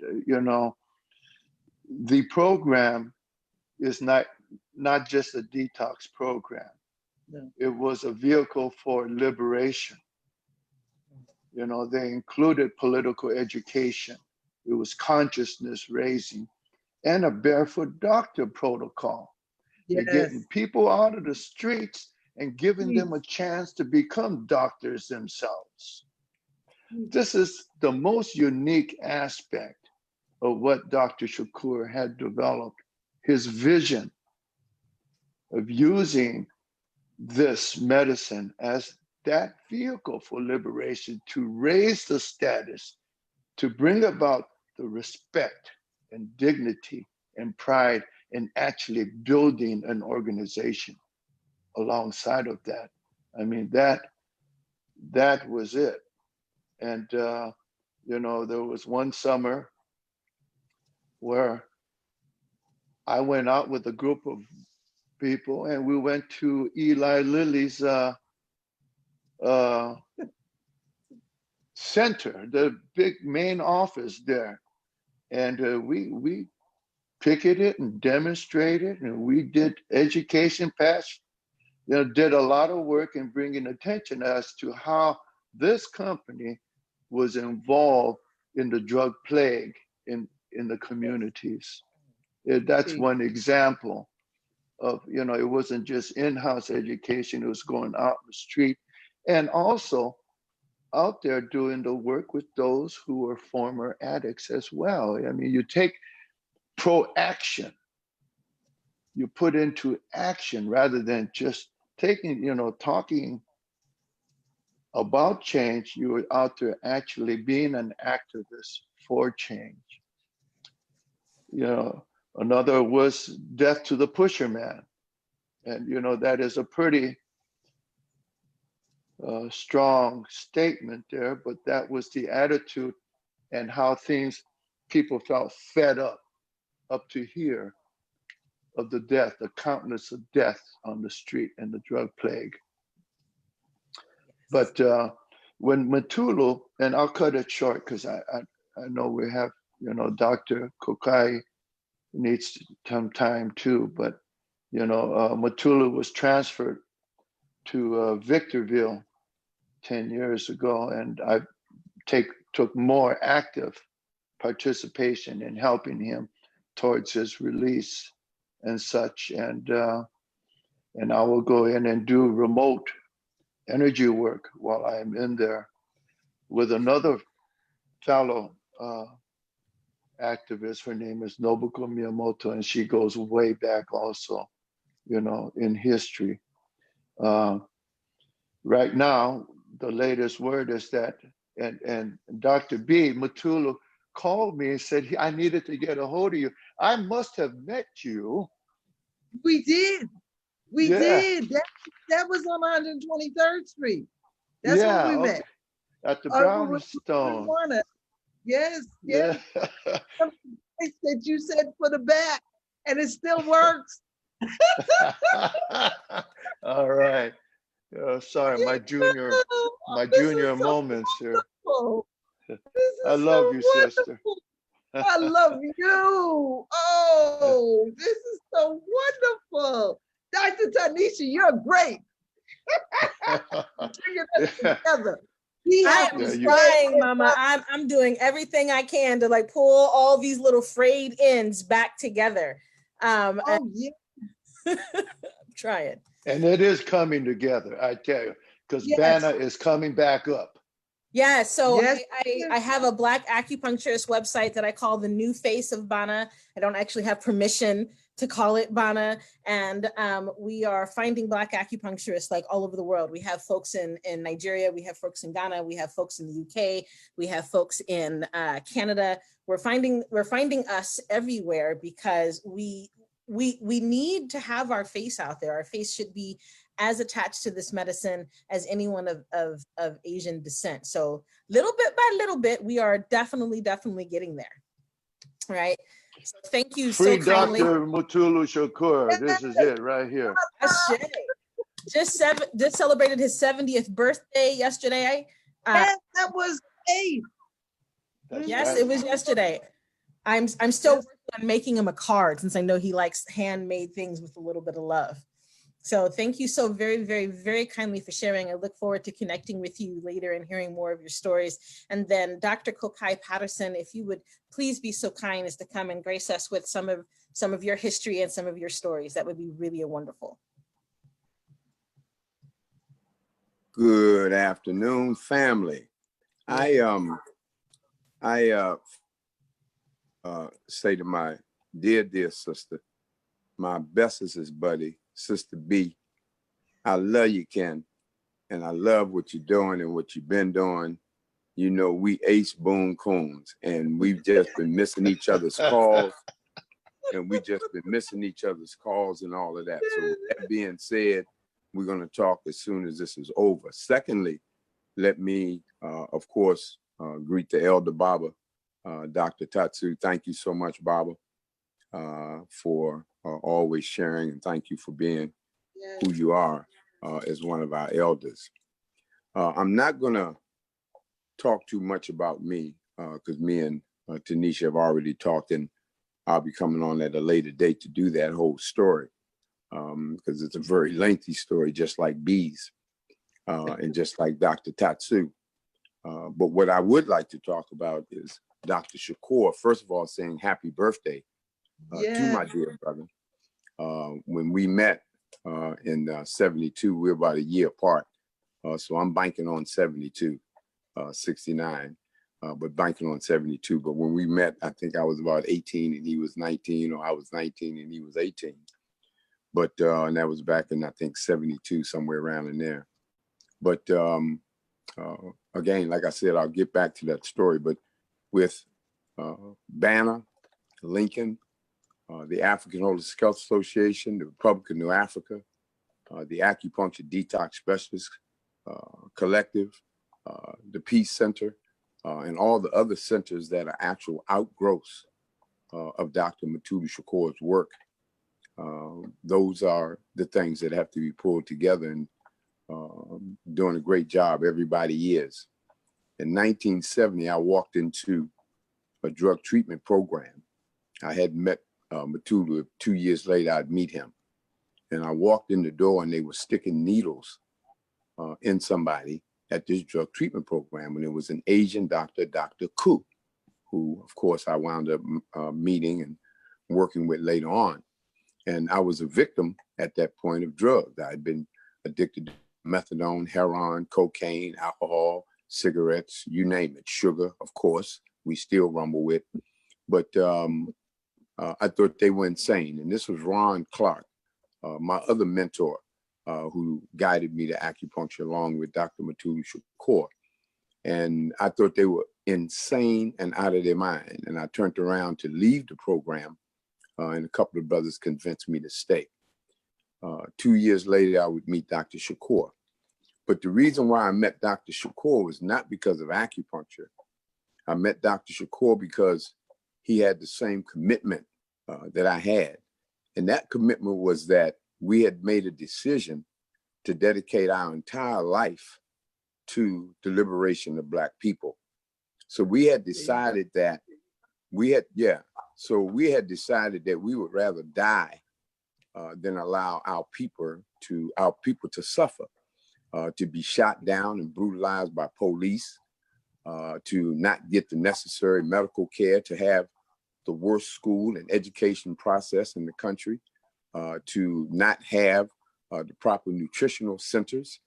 the program is not just a detox program. No. It was a vehicle for liberation. They included political education. It was consciousness raising and a barefoot doctor protocol. They're Yes. getting people out of the streets and giving them a Please. chance to become doctors themselves. Please. This is the most unique aspect of what Dr. Shakur had developed, his vision of using this medicine as that vehicle for liberation, to raise the status, to bring about the respect and dignity and pride in actually building an organization alongside of that. I mean, that was it. And, there was one summer where I went out with a group of people and we went to Eli Lilly's center, the big main office there. And we picketed and demonstrated, and we did education patch, did a lot of work in bringing attention as to how this company was involved in the drug plague in the communities. That's one example of, it wasn't just in-house education, it was going out in the street and also out there doing the work with those who were former addicts as well. I mean, you take proaction, you put into action rather than just taking, talking about change. You were out there actually being an activist for change. Another was death to the pusher man. And, that is a pretty strong statement there, but that was the attitude and how people felt fed up to here of the death, the countless of deaths on the street and the drug plague. But when Mutulu, and I'll cut it short because I know we have, Dr. Kokai needs some time too, but, Mutulu was transferred to Victorville 10 years ago, and I took more active participation in helping him towards his release and such. And I will go in and do remote energy work while I'm in there with another fellow activist. Her name is Nobuko Miyamoto, and she goes way back also, in history. Right now, the latest word is that, and Dr. B, Mutulu, called me and said, I needed to get a hold of you. I must have met you. We did. We Yeah. did. That was on 123rd Street. That's where we met. At the Brownstone. Yes, Yeah. That you said for the back, and it still works. All right. Sorry, my junior moments here. I love you, sister. I love you. Oh, this is so wonderful. Dr. Tanisha, you're great. Bringing us together. I'm trying, Mama. I'm doing everything I can to like pull all these little frayed ends back together. Yeah. I'm trying. And it is coming together, I tell you, because Banner is coming back up. Yeah, so Yes. I have a Black acupuncturist website that I call the new face of Bana. I don't actually have permission to call it Bana. And we are finding Black acupuncturists like all over the world. We have folks in Nigeria, we have folks in Ghana, we have folks in the UK, we have folks in Canada. We're finding us everywhere because we need to have our face out there. Our face should be as attached to this medicine as anyone of Asian descent. So little bit by little bit, we are definitely getting there, right? So thank you so Free kindly. Dr. Mutulu Shakur. This is it right here. Just celebrated his 70th birthday yesterday. Yes, that was great. Yes, it was yesterday. I'm still working on making him a card since I know he likes handmade things with a little bit of love. So thank you so very kindly for sharing. I look forward to connecting with you later and hearing more of your stories. And then Dr. Kokai Patterson, if you would please be so kind as to come and grace us with some of your history and some of your stories, that would be really wonderful. Good afternoon, family. I say to my dear sister, my bestest buddy, Sister B, I love you, Ken, and I love what you're doing and what you've been doing. You know, we ace boom coons, and we've just been missing each other's calls, and we just been missing each other's calls and all of that. So with that being said, we're going to talk as soon as this is over. Secondly, let me, of course, greet the elder Baba, Dr. Tatsu. Thank you so much, Baba, for always sharing, and thank you for being who you are as one of our elders. I'm not going to talk too much about me because me and Tanisha have already talked, and I'll be coming on at a later date to do that whole story because it's a very lengthy story, just like B's and just like Dr. Tatsu. But what I would like to talk about is Dr. Shakur, first of all, saying happy birthday to my dear brother. When we met in 72, we were about a year apart. So I'm banking on 72, 69, but banking on 72. But when we met, I think I was about 18 and he was 19, or I was 19 and he was 18. But and that was back in, I think, 72, somewhere around in there. But again, like I said, I'll get back to that story. But with Banner, Lincoln, the African Holistic Health Association, the Republic of New Africa, the Acupuncture Detox Specialists Collective, the Peace Center, and all the other centers that are actual outgrowths of Dr. Mutulu Shakur's work. Those are the things that have to be pulled together, and doing a great job. Everybody is. In 1970, I walked into a drug treatment program. I had met Mutulu. 2 years later, I'd meet him. And I walked in the door and they were sticking needles in somebody at this drug treatment program. And it was an Asian doctor, Dr. Ku, who, of course, I wound up meeting and working with later on. And I was a victim at that point of drugs. I'd been addicted to methadone, heroin, cocaine, alcohol, cigarettes, you name it, sugar, of course, we still rumble with. But I thought they were insane. And this was Ron Clark, my other mentor, who guided me to acupuncture along with Dr. Mutulu Shakur. And I thought they were insane and out of their mind. And I turned around to leave the program, and a couple of brothers convinced me to stay. 2 years later, I would meet Dr. Shakur. But the reason why I met Dr. Shakur was not because of acupuncture. I met Dr. Shakur because he had the same commitment that I had. And that commitment was that we had made a decision to dedicate our entire life to the liberation of Black people. So we had decided that we had decided that we would rather die than allow our people to suffer, to be shot down and brutalized by police, to not get the necessary medical care, to have the worst school and education process in the country, to not have the proper nutritional centers,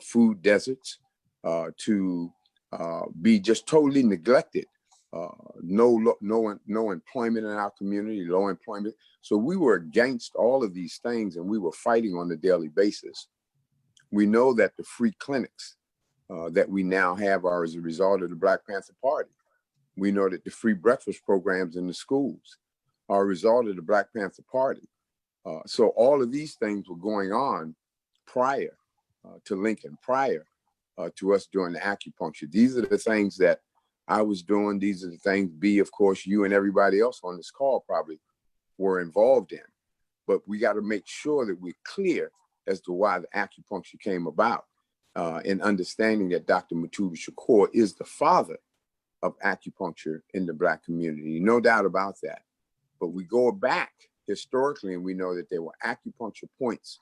food deserts, to be just totally neglected. No employment in our community, low employment. So we were against all of these things, and we were fighting on a daily basis. We know that the free clinics that we now have are as a result of the Black Panther Party. We know that the free breakfast programs in the schools are a result of the Black Panther Party. So all of these things were going on prior to Lincoln, prior to us doing the acupuncture. These are the things that I was doing. These are the things, B, of course, you and everybody else on this call probably were involved in. But we got to make sure that we're clear as to why the acupuncture came about, and understanding that Dr. Mutulu Shakur is the father of acupuncture in the Black community. No doubt about that. But we go back historically, and we know that there were acupuncture points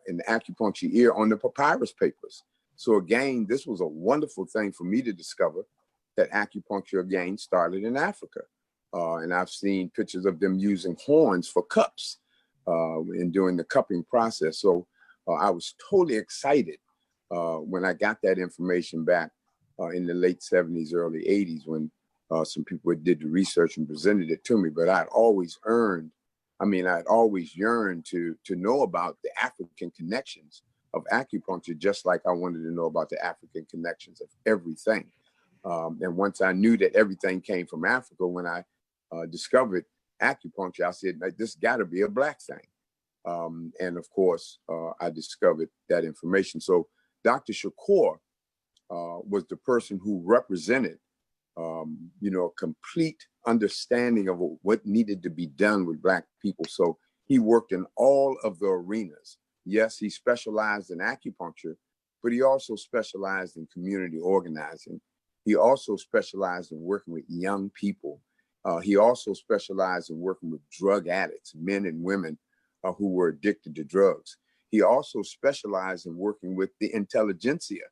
in the acupuncture ear on the papyrus papers. So again, this was a wonderful thing for me to discover that acupuncture again started in Africa. And I've seen pictures of them using horns for cups and doing the cupping process. So I was totally excited when I got that information back in the late 70s, early 80s, when some people did the research and presented it to me. But I'd always yearned to know about the African connections of acupuncture, just like I wanted to know about the African connections of everything. And once I knew that everything came from Africa, when I discovered acupuncture, I said, this got to be a Black thing. And of course, I discovered that information. So Dr. Shakur was the person who represented, a complete understanding of what needed to be done with Black people. So he worked in all of the arenas. Yes, he specialized in acupuncture, but he also specialized in community organizing. He also specialized in working with young people. He also specialized in working with drug addicts, men and women who were addicted to drugs. He also specialized in working with the intelligentsia,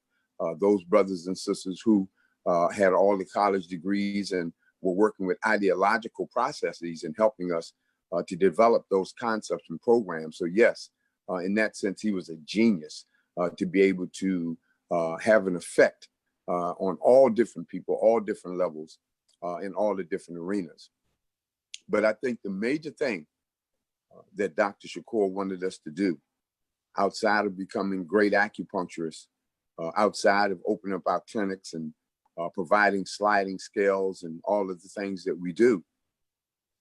those brothers and sisters who had all the college degrees and were working with ideological processes and helping us to develop those concepts and programs. So yes, in that sense, he was a genius to be able to have an effect on all different people, all different levels, in all the different arenas. But I think the major thing that Dr. Shakur wanted us to do, outside of becoming great acupuncturists, outside of opening up our clinics and providing sliding scales and all of the things that we do,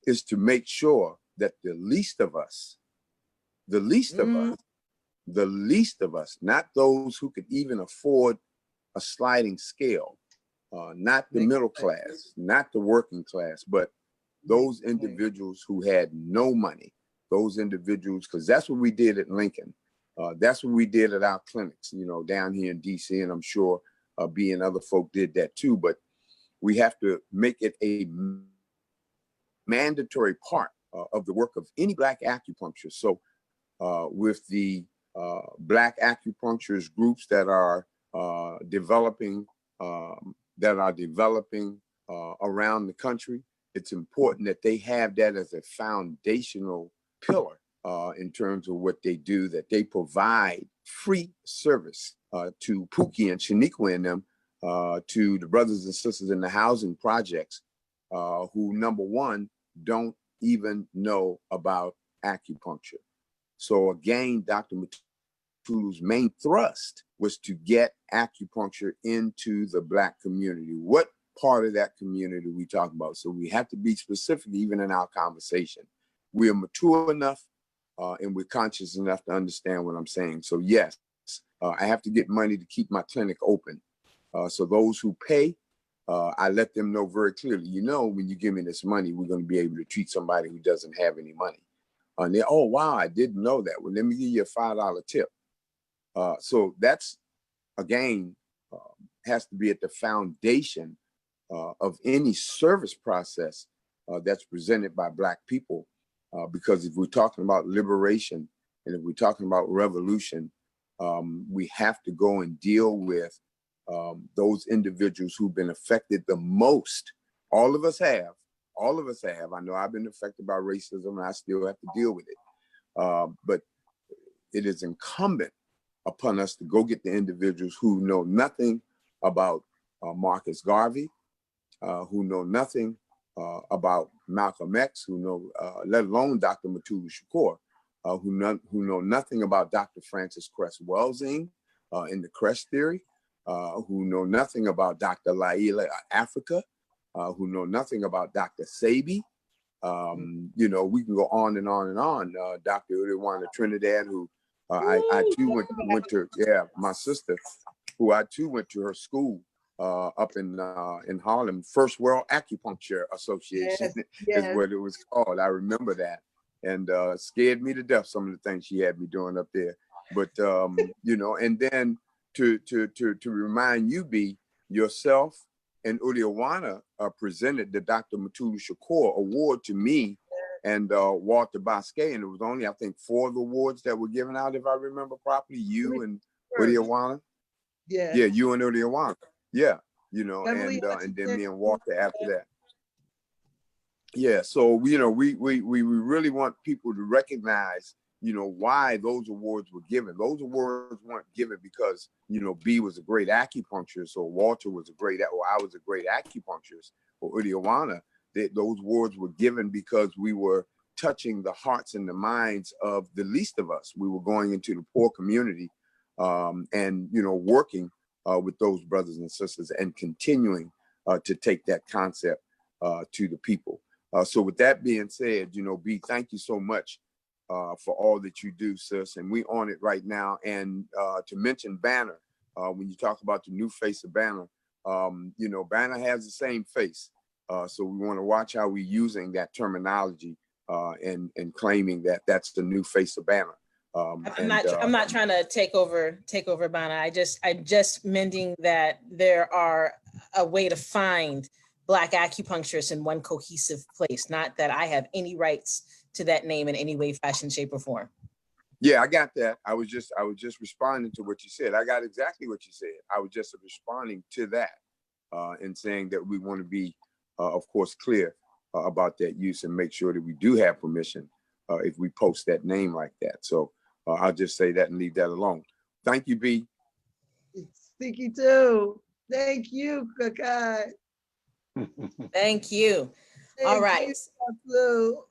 is to make sure that the least of us, not those who could even afford a sliding scale, not the middle class, not the working class, but those individuals who had no money, those individuals, because that's what we did at Lincoln. That's what we did at our clinics, down here in DC, and I'm sure B and other folk did that too. But we have to make it a mandatory part of the work of any Black acupuncturist. So with the Black acupuncturist groups that are developing around the country, it's important that they have that as a foundational pillar in terms of what they do, that they provide free service to Pookie and Shaniqua and them, to the brothers and sisters in the housing projects who, number one, don't even know about acupuncture. So again, Dr. Mutulu's main thrust was to get acupuncture into the Black community. What part of that community we talk about? So we have to be specific even in our conversation. We are mature enough and we're conscious enough to understand what I'm saying. So yes, I have to get money to keep my clinic open. So those who pay, I let them know very clearly, when you give me this money, we're going to be able to treat somebody who doesn't have any money. And they, oh, wow, I didn't know that. Well, let me give you a $5 tip. So that's, again, has to be at the foundation of any service process that's presented by Black people. Because if we're talking about liberation and if we're talking about revolution, we have to go and deal with those individuals who've been affected the most. All of us have. I know I've been affected by racism and I still have to deal with it. But it is incumbent upon us to go get the individuals who know nothing about Marcus Garvey, who know nothing about Malcolm X, who know, let alone Dr. Matulu Shakur, who know nothing about Dr. Francis Cress Welsing in the Cress theory, who know nothing about Dr. Laila Africa, who know nothing about Dr. Sabi. You know, we can go on and on and on. Dr. Udewana Trinidad, who I too went to, yeah, my sister, who I too went to her school up in Harlem. First World Acupuncture Association is what it was called. I remember that, and scared me to death, some of the things she had me doing up there. But you know, and then to remind you, B, yourself and Udewana presented the Dr. Matulu Shakur Award to me and Walter Bosquet, and it was only, I think, 4 of the awards that were given out, if I remember properly. You and Udewana. Yeah. Yeah, you and Udewana. Yeah, you know, and then me and Walter after that. Yeah, so you know, we really want people to recognize, you know, why those awards were given. Those awards weren't given because, you know, B was a great acupuncturist, or Walter was a great, or I was a great acupuncturist, or Udewana. Those awards were given because we were touching the hearts and the minds of the least of us. We were going into the poor community, and you know, working with those brothers and sisters, and continuing to take that concept to the people. So with that being said, you know, B, thank you so much for all that you do, sis. And we on it right now. And to mention Banner, when you talk about the new face of Banner, you know, Banner has the same face. So we want to watch how we're using that terminology and claiming that that's the new face of Banner. I'm not trying to take over Banner. I'm just mending that there are a way to find Black acupuncturists in one cohesive place. Not that I have any rights to that name in any way, fashion, shape, or form. Yeah, I got that. I was just responding to what you said. I got exactly what you said. I was just responding to that and saying that we want to be, of course, clear about that use and make sure that we do have permission if we post that name like that. So I'll just say that and leave that alone. Thank you, B. Sticky too. Thank you, Kakai. Thank you. All right. So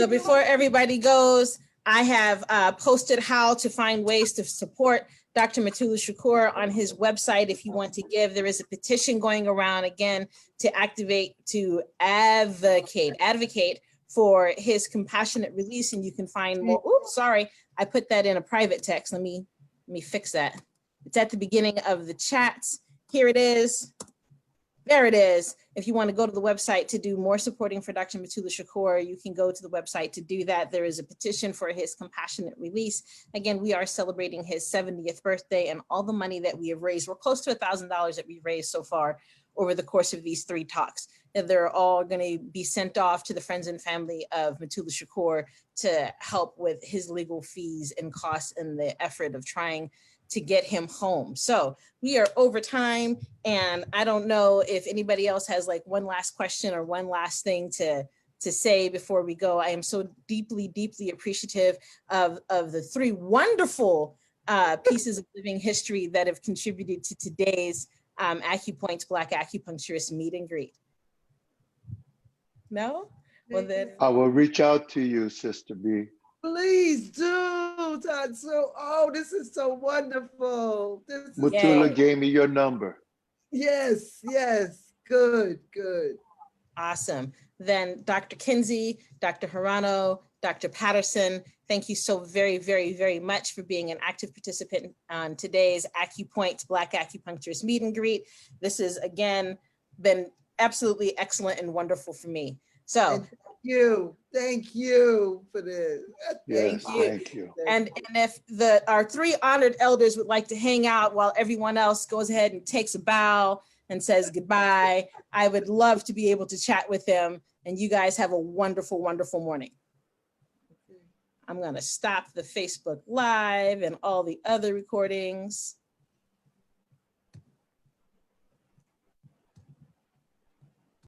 before everybody goes, I have posted how to find ways to support Dr. Matulu Shakur on his website. If you want to give, there is a petition going around again to advocate for his compassionate release, and you can find more. Oops, sorry, I put that in a private text. Let me fix that. It's at the beginning of the chats. Here it is. There it is. If you want to go to the website to do more supporting for Dr. Matulu Shakur, you can go to the website to do that. There is a petition for his compassionate release. Again, we are celebrating his 70th birthday, and all the money that we have raised, we're close to $1,000 that we've raised so far over the course of these 3 talks. And they're all going to be sent off to the friends and family of Matulu Shakur to help with his legal fees and costs and the effort of trying to get him home. So we are over time, and I don't know if anybody else has like one last question or one last thing to say before we go. I am so deeply, deeply appreciative of the 3 wonderful pieces of living history that have contributed to today's Acu-Points Black Acupuncturist meet and greet. No? Well then. I will reach out to you, Sister B. please do, Tatsu. Oh, this is so wonderful. Matula gave me your number. Yes. Good. Awesome. Then Dr. Kinsey, Dr. Hirano, Dr. Patterson, thank you so very, very, very much for being an active participant on today's Acu-Points Black Acupuncturist meet and greet. This has, again, been absolutely excellent and wonderful for me. So thank you for this. Yes, thank you. And if our 3 honored elders would like to hang out while everyone else goes ahead and takes a bow and says goodbye, I would love to be able to chat with them. And you guys have a wonderful, wonderful morning. I'm going to stop the Facebook Live and all the other recordings.